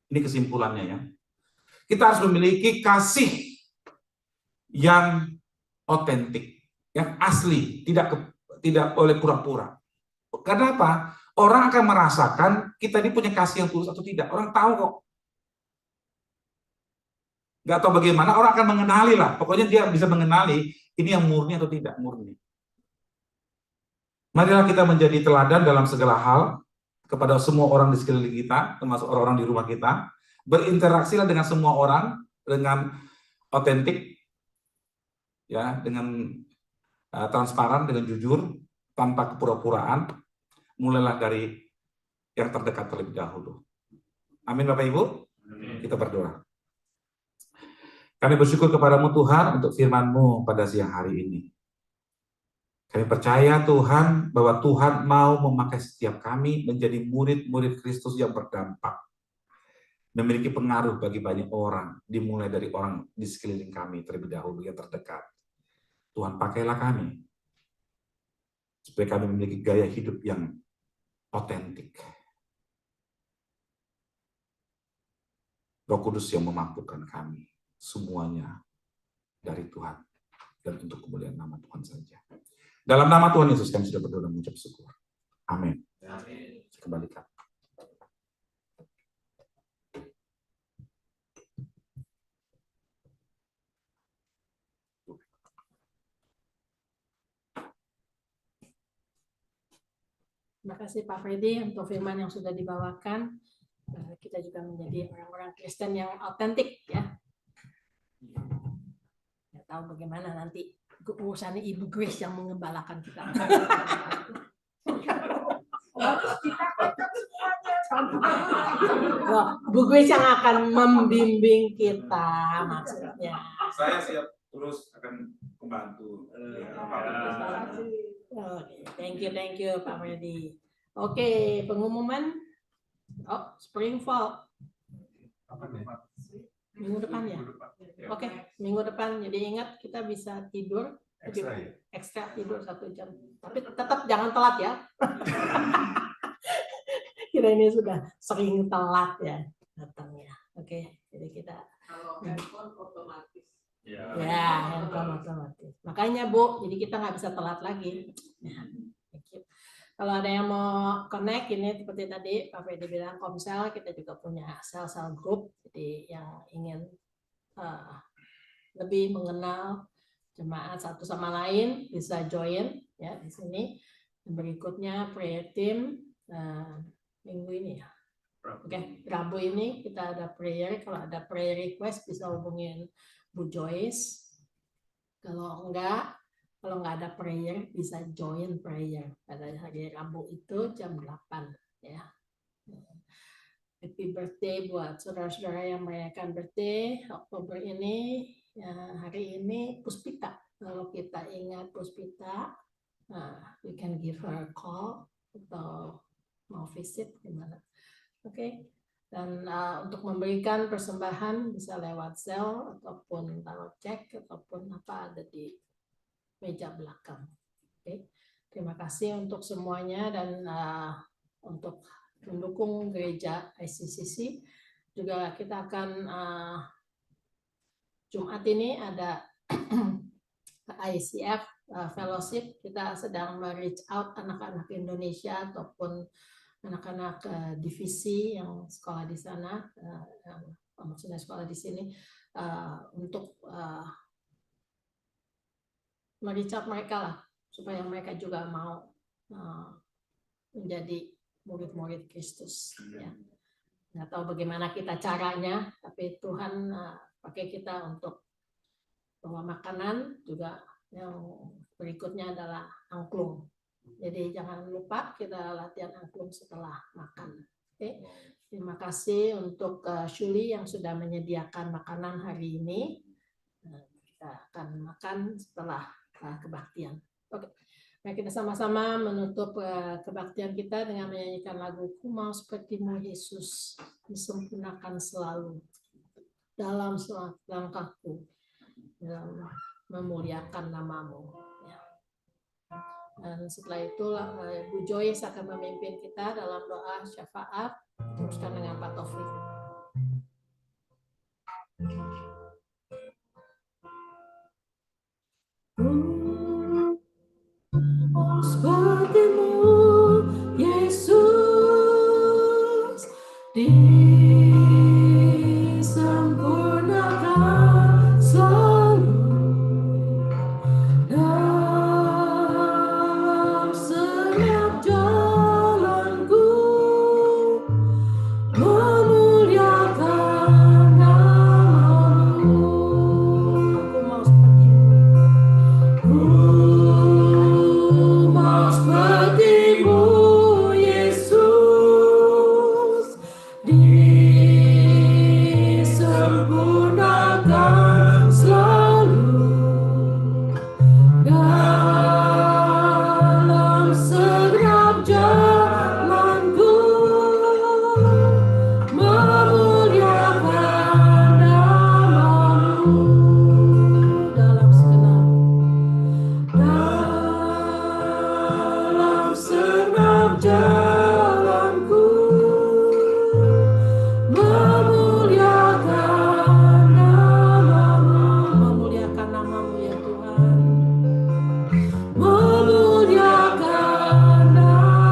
Ini kesimpulannya ya. Kita harus memiliki kasih yang otentik, yang asli, tidak oleh pura-pura. Karena apa? Orang akan merasakan kita ini punya kasih yang tulus atau tidak. Orang tahu kok. Nggak tahu bagaimana, orang akan mengenali lah. Pokoknya dia bisa mengenali ini yang murni atau tidak murni. Marilah kita menjadi teladan dalam segala hal kepada semua orang di sekeliling kita, termasuk orang-orang di rumah kita. Berinteraksilah dengan semua orang dengan otentik, ya, dengan transparan, dengan jujur, tanpa kepura-puraan. Mulailah dari yang terdekat terlebih dahulu. Amin Bapak Ibu. Kita berdoa. Kami bersyukur kepadamu Tuhan untuk firman-Mu pada siang hari ini. Kami percaya Tuhan bahwa Tuhan mau memakai setiap kami menjadi murid-murid Kristus yang berdampak. Memiliki pengaruh bagi banyak orang, dimulai dari orang di sekeliling kami terlebih dahulu yang terdekat. Tuhan pakailah kami, supaya kami memiliki gaya hidup yang otentik. Roh Kudus yang memampukan kami, semuanya dari Tuhan, dan untuk kemuliaan nama Tuhan saja. Dalam nama Tuhan Yesus kami sudah berdoa dan mengucap syukur. Amin. Amin. Kembalikan. Terima kasih Pak Freddy untuk firman yang sudah dibawakan. Kita juga menjadi orang-orang Kristen yang autentik ya. Nggak tahu bagaimana nanti urusan Ibu Grace yang mengembalakan kita. Bu Grace yang akan membimbing kita maksudnya. Saya siap terus akan membantu. Thank you Pak Freddy. Oke, pengumuman Springfall minggu depan ya. Oke, minggu depan. Jadi ingat kita bisa tidur ekstra tidur 1 jam. Tapi tetap jangan telat ya. Kita ini sudah sering telat ya datangnya. Oke, jadi kita kalau handphone otomatis. Ya, handphone otomatis. Makanya Bu, jadi kita nggak bisa telat lagi. Ya, kalau ada yang mau connect ini seperti tadi Pak Freddy bilang Komsel, kita juga punya sel-sel group. Jadi yang ingin lebih mengenal jemaat satu sama lain bisa join ya di sini. Berikutnya prayer team minggu ini ya. Oke, Rabu ini kita ada prayer. Kalau ada prayer request bisa hubungin Bu Joyce. Kalau nggak ada prayer bisa join prayer pada hari Rabu itu jam 8 ya. Happy birthday buat saudara-saudara yang merayakan birthday Oktober ini. Ya, hari ini Puspita. Kalau kita ingat Puspita, we can give her a call atau mau visit gimana. Oke. Dan untuk memberikan persembahan bisa lewat Zelle ataupun taruh cek ataupun apa ada di meja belakang. Oke. Terima kasih untuk semuanya dan untuk mendukung gereja ICCC juga kita akan Jumat ini ada ICF Fellowship. Kita sedang reach out anak-anak Indonesia ataupun anak-anak divisi yang sekolah di sana, maksudnya sekolah di sini, untuk reach out mereka lah, supaya mereka juga mau menjadi murid-murid Kristus. Ya. Nggak tahu bagaimana kita caranya, tapi Tuhan pakai kita untuk bawa makanan juga. Yang berikutnya adalah angklung. Jadi jangan lupa kita latihan angklung setelah makan. Oke. Terima kasih untuk Shuli yang sudah menyediakan makanan hari ini. Kita akan makan setelah kebaktian. Oke. Nah, kita sama-sama menutup kebaktian kita dengan menyanyikan lagu Ku Mau Sepertimu Yesus, disempurnakan selalu dalam langkahku, dalam memuliakan namamu. Ya. Dan setelah itu Bu Joyce akan memimpin kita dalam doa syafaat, teruskan dengan Pak Taufik. Sepertimu Yesus, disempurnakan selalu dalam setiap jalanku, memuliakan namamu. Aku mau sepertimu Yesus, disempurnakan selalu dalam setiap jalanku, memuliakan namamu dalam segenap jalanku, memuliakan namamu ya Tuhan, memuliakan namamu, memuliakan namamu.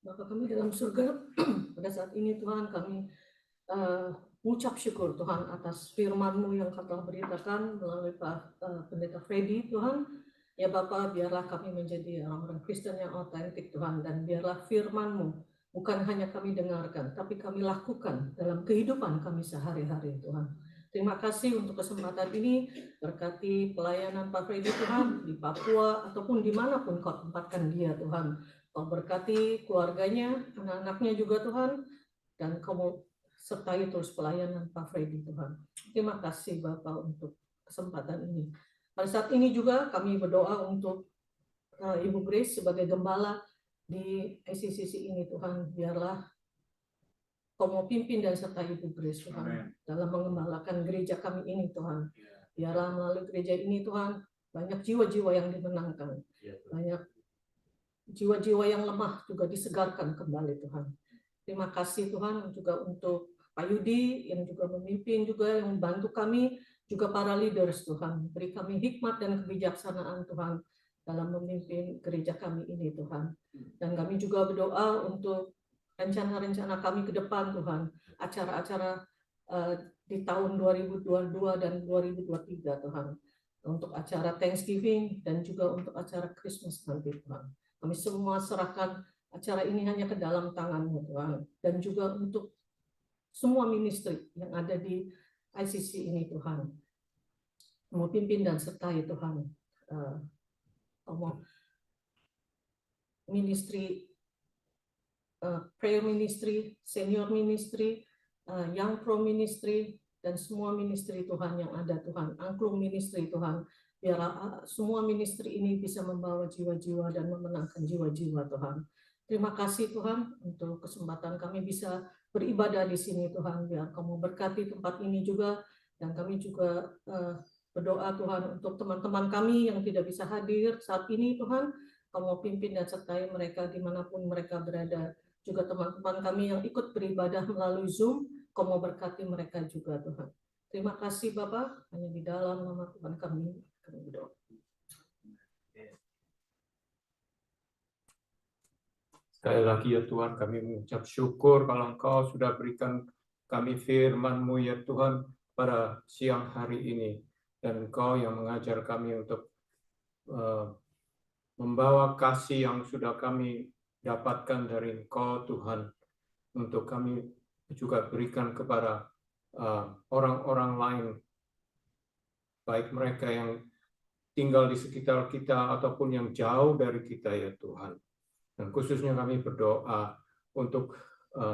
Bapa kami dalam surga, pada saat ini Tuhan kami mengucap syukur Tuhan atas firman-Mu yang Kau telah beritakan melalui Pak Pendeta Freddy Tuhan. Ya Bapa, biarlah kami menjadi orang-orang Kristen yang otentik Tuhan, dan biarlah firman-Mu bukan hanya kami dengarkan, tapi kami lakukan dalam kehidupan kami sehari-hari Tuhan. Terima kasih untuk kesempatan ini, berkati pelayanan Pak Freddy Tuhan di Papua ataupun dimanapun Kau tempatkan dia Tuhan. Kau berkati keluarganya, anak-anaknya juga Tuhan, dan Kau sertai terus pelayanan Pak Freddy Tuhan. Terima kasih Bapak untuk kesempatan ini. Pada saat ini juga kami berdoa untuk Ibu Grace sebagai gembala di ICCC ini Tuhan. Biarlah Kau mau pimpin dan sertai Ibu Grace Tuhan. Amen. Dalam mengembalakan gereja kami ini Tuhan. Biarlah melalui gereja ini Tuhan, banyak jiwa-jiwa yang dimenangkan. Banyak jiwa-jiwa yang lemah juga disegarkan kembali Tuhan. Terima kasih Tuhan juga untuk Pak Yudi yang juga memimpin juga, yang membantu kami, juga para leaders Tuhan. Beri kami hikmat dan kebijaksanaan Tuhan dalam memimpin gereja kami ini Tuhan. Dan kami juga berdoa untuk rencana-rencana kami ke depan Tuhan. Acara-acara di tahun 2022 dan 2023 Tuhan. Untuk acara Thanksgiving dan juga untuk acara Christmas nanti Tuhan. Kami semua serahkan acara ini hanya ke dalam tangan-Mu Tuhan, dan juga untuk semua ministry yang ada di ICC ini Tuhan. Mau pimpin dan sertai Tuhan. Ministry prayer ministry, senior ministry, young pro ministry, dan semua ministry Tuhan yang ada Tuhan, angklung ministry Tuhan, biar semua ministry ini bisa membawa jiwa-jiwa dan memenangkan jiwa-jiwa Tuhan. Terima kasih Tuhan untuk kesempatan kami bisa beribadah di sini Tuhan, biar Kamu berkati tempat ini juga, dan kami juga berdoa Tuhan untuk teman-teman kami yang tidak bisa hadir saat ini Tuhan, Kamu pimpin dan sertai mereka dimanapun mereka berada, juga teman-teman kami yang ikut beribadah melalui Zoom, Kamu berkati mereka juga Tuhan. Terima kasih Bapak, hanya di dalam nama Tuhan kami berdoa. Sekali lagi ya Tuhan, kami mengucap syukur kalau Engkau sudah berikan kami firman-Mu ya Tuhan pada siang hari ini. Dan Engkau yang mengajar kami untuk membawa kasih yang sudah kami dapatkan dari Engkau Tuhan. Untuk kami juga berikan kepada orang-orang lain, baik mereka yang tinggal di sekitar kita ataupun yang jauh dari kita ya Tuhan. Dan khususnya kami berdoa untuk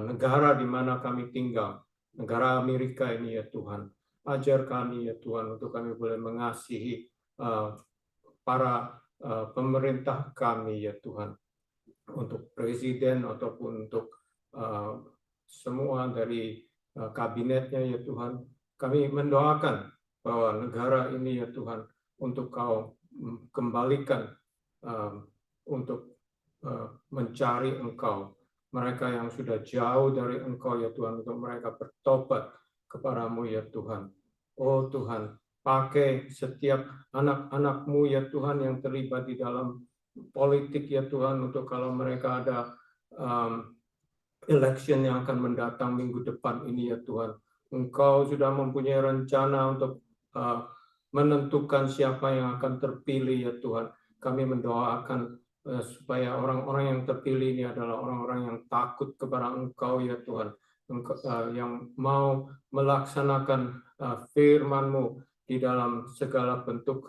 negara di mana kami tinggal, negara Amerika ini ya Tuhan. Ajar kami ya Tuhan untuk kami boleh mengasihi para pemerintah kami ya Tuhan. Untuk presiden ataupun untuk semua dari kabinetnya ya Tuhan. Kami mendoakan bahwa negara ini ya Tuhan untuk Kau kembalikan untuk mencari Engkau, mereka yang sudah jauh dari Engkau ya Tuhan, untuk mereka bertobat kepadamu ya Tuhan. Oh Tuhan, pakai setiap anak-anak-Mu ya Tuhan yang terlibat di dalam politik ya Tuhan, untuk kalau mereka ada election yang akan mendatang minggu depan ini ya Tuhan, Engkau sudah mempunyai rencana untuk menentukan siapa yang akan terpilih ya Tuhan. Kami mendoakan supaya orang-orang yang terpilih ini adalah orang-orang yang takut kepada Engkau ya Tuhan, yang mau melaksanakan firman-Mu di dalam segala bentuk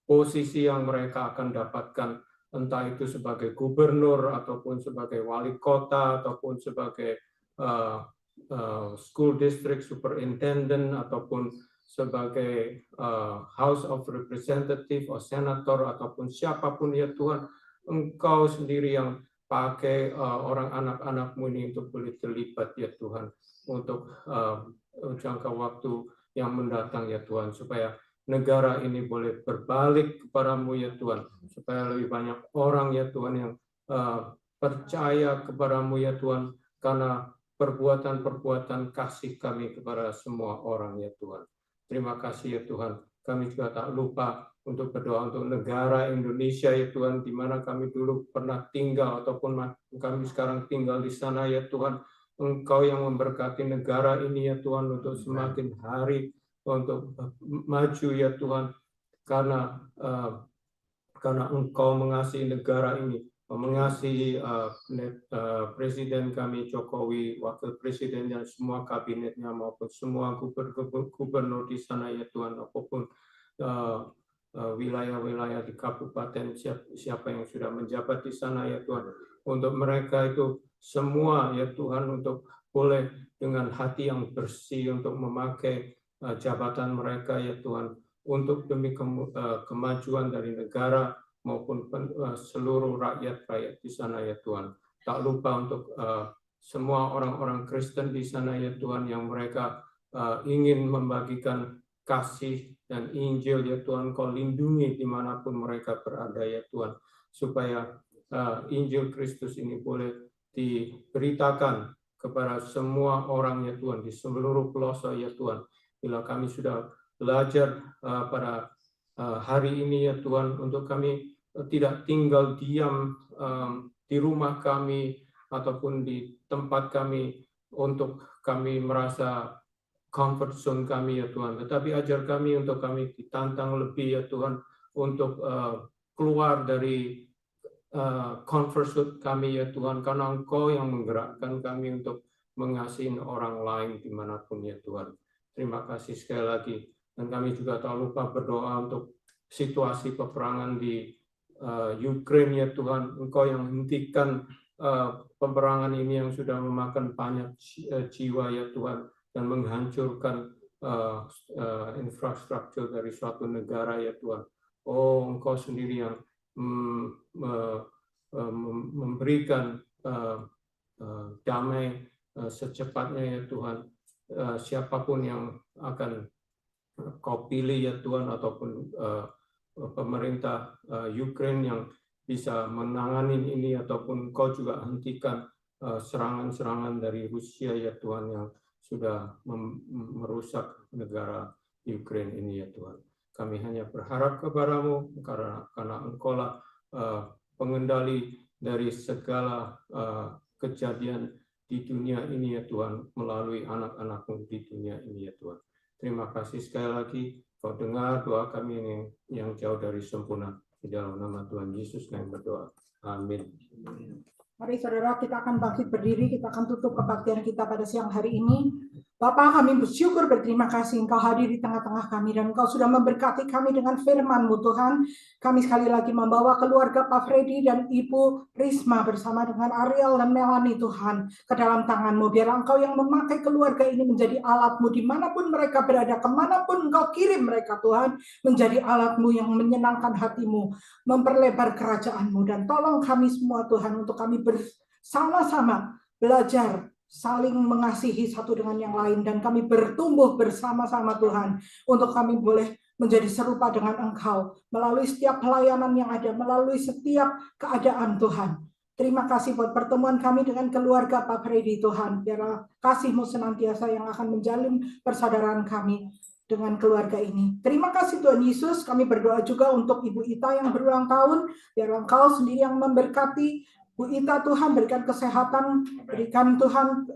posisi yang mereka akan dapatkan, entah itu sebagai gubernur ataupun sebagai wali kota ataupun sebagai school district superintendent ataupun sebagai House of Representative atau senator ataupun siapapun ya Tuhan, Engkau sendiri yang pakai orang anak-anak-Mu ini untuk boleh terlibat ya Tuhan, untuk jangka waktu yang mendatang ya Tuhan, supaya negara ini boleh berbalik kepadamu ya Tuhan, supaya lebih banyak orang ya Tuhan yang percaya kepadamu ya Tuhan, karena perbuatan-perbuatan kasih kami kepada semua orang ya Tuhan. Terima kasih ya Tuhan. Kami juga tak lupa untuk berdoa untuk negara Indonesia ya Tuhan, di mana kami dulu pernah tinggal ataupun kami sekarang tinggal di sana ya Tuhan. Engkau yang memberkati negara ini ya Tuhan untuk semakin hari untuk maju ya Tuhan, karena Engkau mengasihi negara ini, mengasihi Presiden kami Jokowi, Wakil Presiden dan semua kabinetnya maupun semua gubernur di sana ya Tuhan, apapun wilayah-wilayah di kabupaten siapa yang sudah menjabat di sana ya Tuhan, untuk mereka itu semua ya Tuhan untuk boleh dengan hati yang bersih untuk memakai jabatan mereka ya Tuhan, untuk demi kemajuan dari negara maupun seluruh rakyat-rakyat di sana ya Tuhan. Tak lupa untuk semua orang-orang Kristen di sana ya Tuhan, yang mereka ingin membagikan kasih dan Injil ya Tuhan. Kau lindungi dimanapun mereka berada ya Tuhan, supaya Injil Kristus ini boleh diberitakan kepada semua orang ya Tuhan, di seluruh pelosok ya Tuhan. Bila kami sudah belajar pada hari ini ya Tuhan, untuk kami tidak tinggal diam di rumah kami ataupun di tempat kami untuk kami merasa comfort zone kami ya Tuhan, tetapi ajar kami untuk kami ditantang lebih ya Tuhan, untuk keluar dari comfort zone kami ya Tuhan, karena Engkau yang menggerakkan kami untuk mengasihi orang lain dimanapun ya Tuhan. Terima kasih sekali lagi. Dan kami juga tak lupa berdoa untuk situasi peperangan di Ukraina ya Tuhan. Engkau yang hentikan peperangan ini yang sudah memakan banyak jiwa ya Tuhan, dan menghancurkan infrastruktur dari suatu negara ya Tuhan. Oh, Engkau sendiri yang memberikan damai secepatnya ya Tuhan. Siapapun yang akan Kau pilih ya Tuhan, ataupun pemerintah Ukraina yang bisa menangani ini, ataupun Kau juga hentikan serangan-serangan dari Rusia ya Tuhan yang sudah merusak negara Ukraina ini ya Tuhan. Kami hanya berharap kepada-Mu karena Engkau lah pengendali dari segala kejadian di dunia ini ya Tuhan, melalui anak-anak-Mu di dunia ini ya Tuhan. Terima kasih sekali lagi, Kau dengar doa kami ini yang jauh dari sempurna. Di dalam nama Tuhan Yesus kami berdoa. Amin. Mari saudara, kita akan bangkit berdiri, kita akan tutup kebaktian kita pada siang hari ini. Bapa, kami bersyukur, berterima kasih Engkau hadir di tengah-tengah kami, dan Engkau sudah memberkati kami dengan firman-Mu Tuhan. Kami sekali lagi membawa keluarga Pak Freddy dan Ibu Risma bersama dengan Ariel dan Melanie Tuhan ke dalam tangan-Mu. Biar Engkau yang memakai keluarga ini menjadi alat-Mu dimanapun mereka berada, kemanapun Engkau kirim mereka Tuhan, menjadi alat-Mu yang menyenangkan hati-Mu, memperlebar kerajaan-Mu. Dan tolong kami semua Tuhan untuk kami bersama-sama belajar saling mengasihi satu dengan yang lain, dan kami bertumbuh bersama-sama Tuhan, untuk kami boleh menjadi serupa dengan Engkau melalui setiap pelayanan yang ada, melalui setiap keadaan Tuhan. Terima kasih buat pertemuan kami dengan keluarga Pak Freddy Tuhan. Biar kasih-Mu senantiasa yang akan menjalin persaudaraan kami dengan keluarga ini. Terima kasih Tuhan Yesus. Kami berdoa juga untuk Ibu Ita yang berulang tahun. Biar Engkau sendiri yang memberkati Bu Ita Tuhan, berikan kesehatan, berikan Tuhan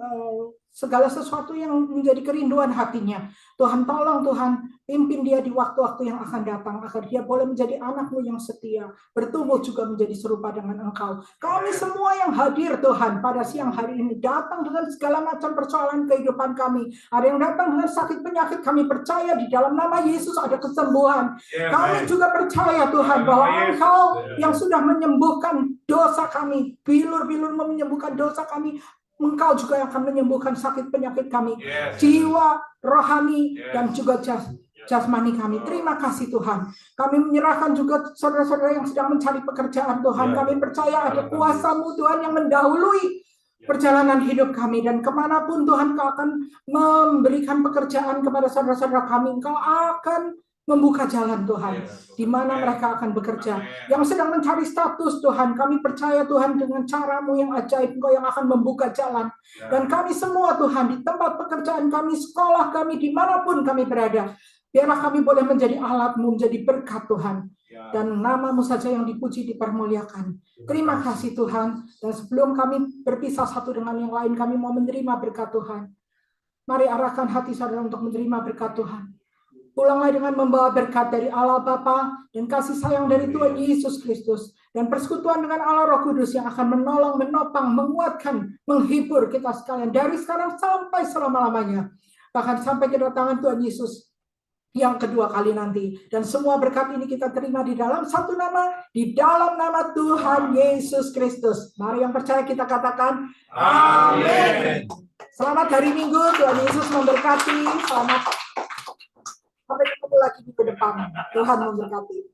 segala sesuatu yang menjadi kerinduan hatinya. Tuhan tolong Tuhan, pimpin dia di waktu-waktu yang akan datang, agar dia boleh menjadi anak-Mu yang setia, bertumbuh juga menjadi serupa dengan Engkau. Kami semua yang hadir Tuhan pada siang hari ini, datang dengan segala macam persoalan kehidupan kami. Ada yang datang dengan sakit penyakit, kami percaya di dalam nama Yesus ada kesembuhan. Kami juga percaya Tuhan bahwa Engkau yang sudah menyembuhkan dosa kami, bilur-bilur menyembuhkan dosa kami, Engkau juga akan menyembuhkan sakit penyakit kami, jiwa, rohani, dan juga jasmani kami. Terima kasih Tuhan. Kami menyerahkan juga saudara-saudara yang sedang mencari pekerjaan Tuhan. Kami percaya ada kuasa-Mu Tuhan yang mendahului perjalanan hidup kami, dan kemanapun Tuhan Kau akan memberikan pekerjaan kepada saudara-saudara kami, Engkau akan membuka jalan Tuhan, di mana mereka akan bekerja. Yang sedang mencari status Tuhan, kami percaya Tuhan dengan cara-Mu yang ajaib, Engkau yang akan membuka jalan. Dan kami semua Tuhan, di tempat pekerjaan kami, sekolah kami, dimanapun kami berada, biarlah kami boleh menjadi alat-Mu, menjadi berkat Tuhan. Dan nama-Mu saja yang dipuji, dipermuliakan. Terima kasih Tuhan. Dan sebelum kami berpisah satu dengan yang lain, kami mau menerima berkat Tuhan. Mari arahkan hati saudara untuk menerima berkat Tuhan. Pulanglah dengan membawa berkat dari Allah Bapa dan kasih sayang dari Tuhan Yesus Kristus, dan persekutuan dengan Allah Roh Kudus yang akan menolong, menopang, menguatkan, menghibur kita sekalian dari sekarang sampai selama-lamanya, bahkan sampai kedatangan Tuhan Yesus yang kedua kali nanti. Dan semua berkat ini kita terima di dalam satu nama, di dalam nama Tuhan Yesus Kristus. Mari yang percaya kita katakan amin. Selamat hari Minggu, Tuhan Yesus memberkati. Selamat sampai ketemu lagi di depan. Tuhan memberkati.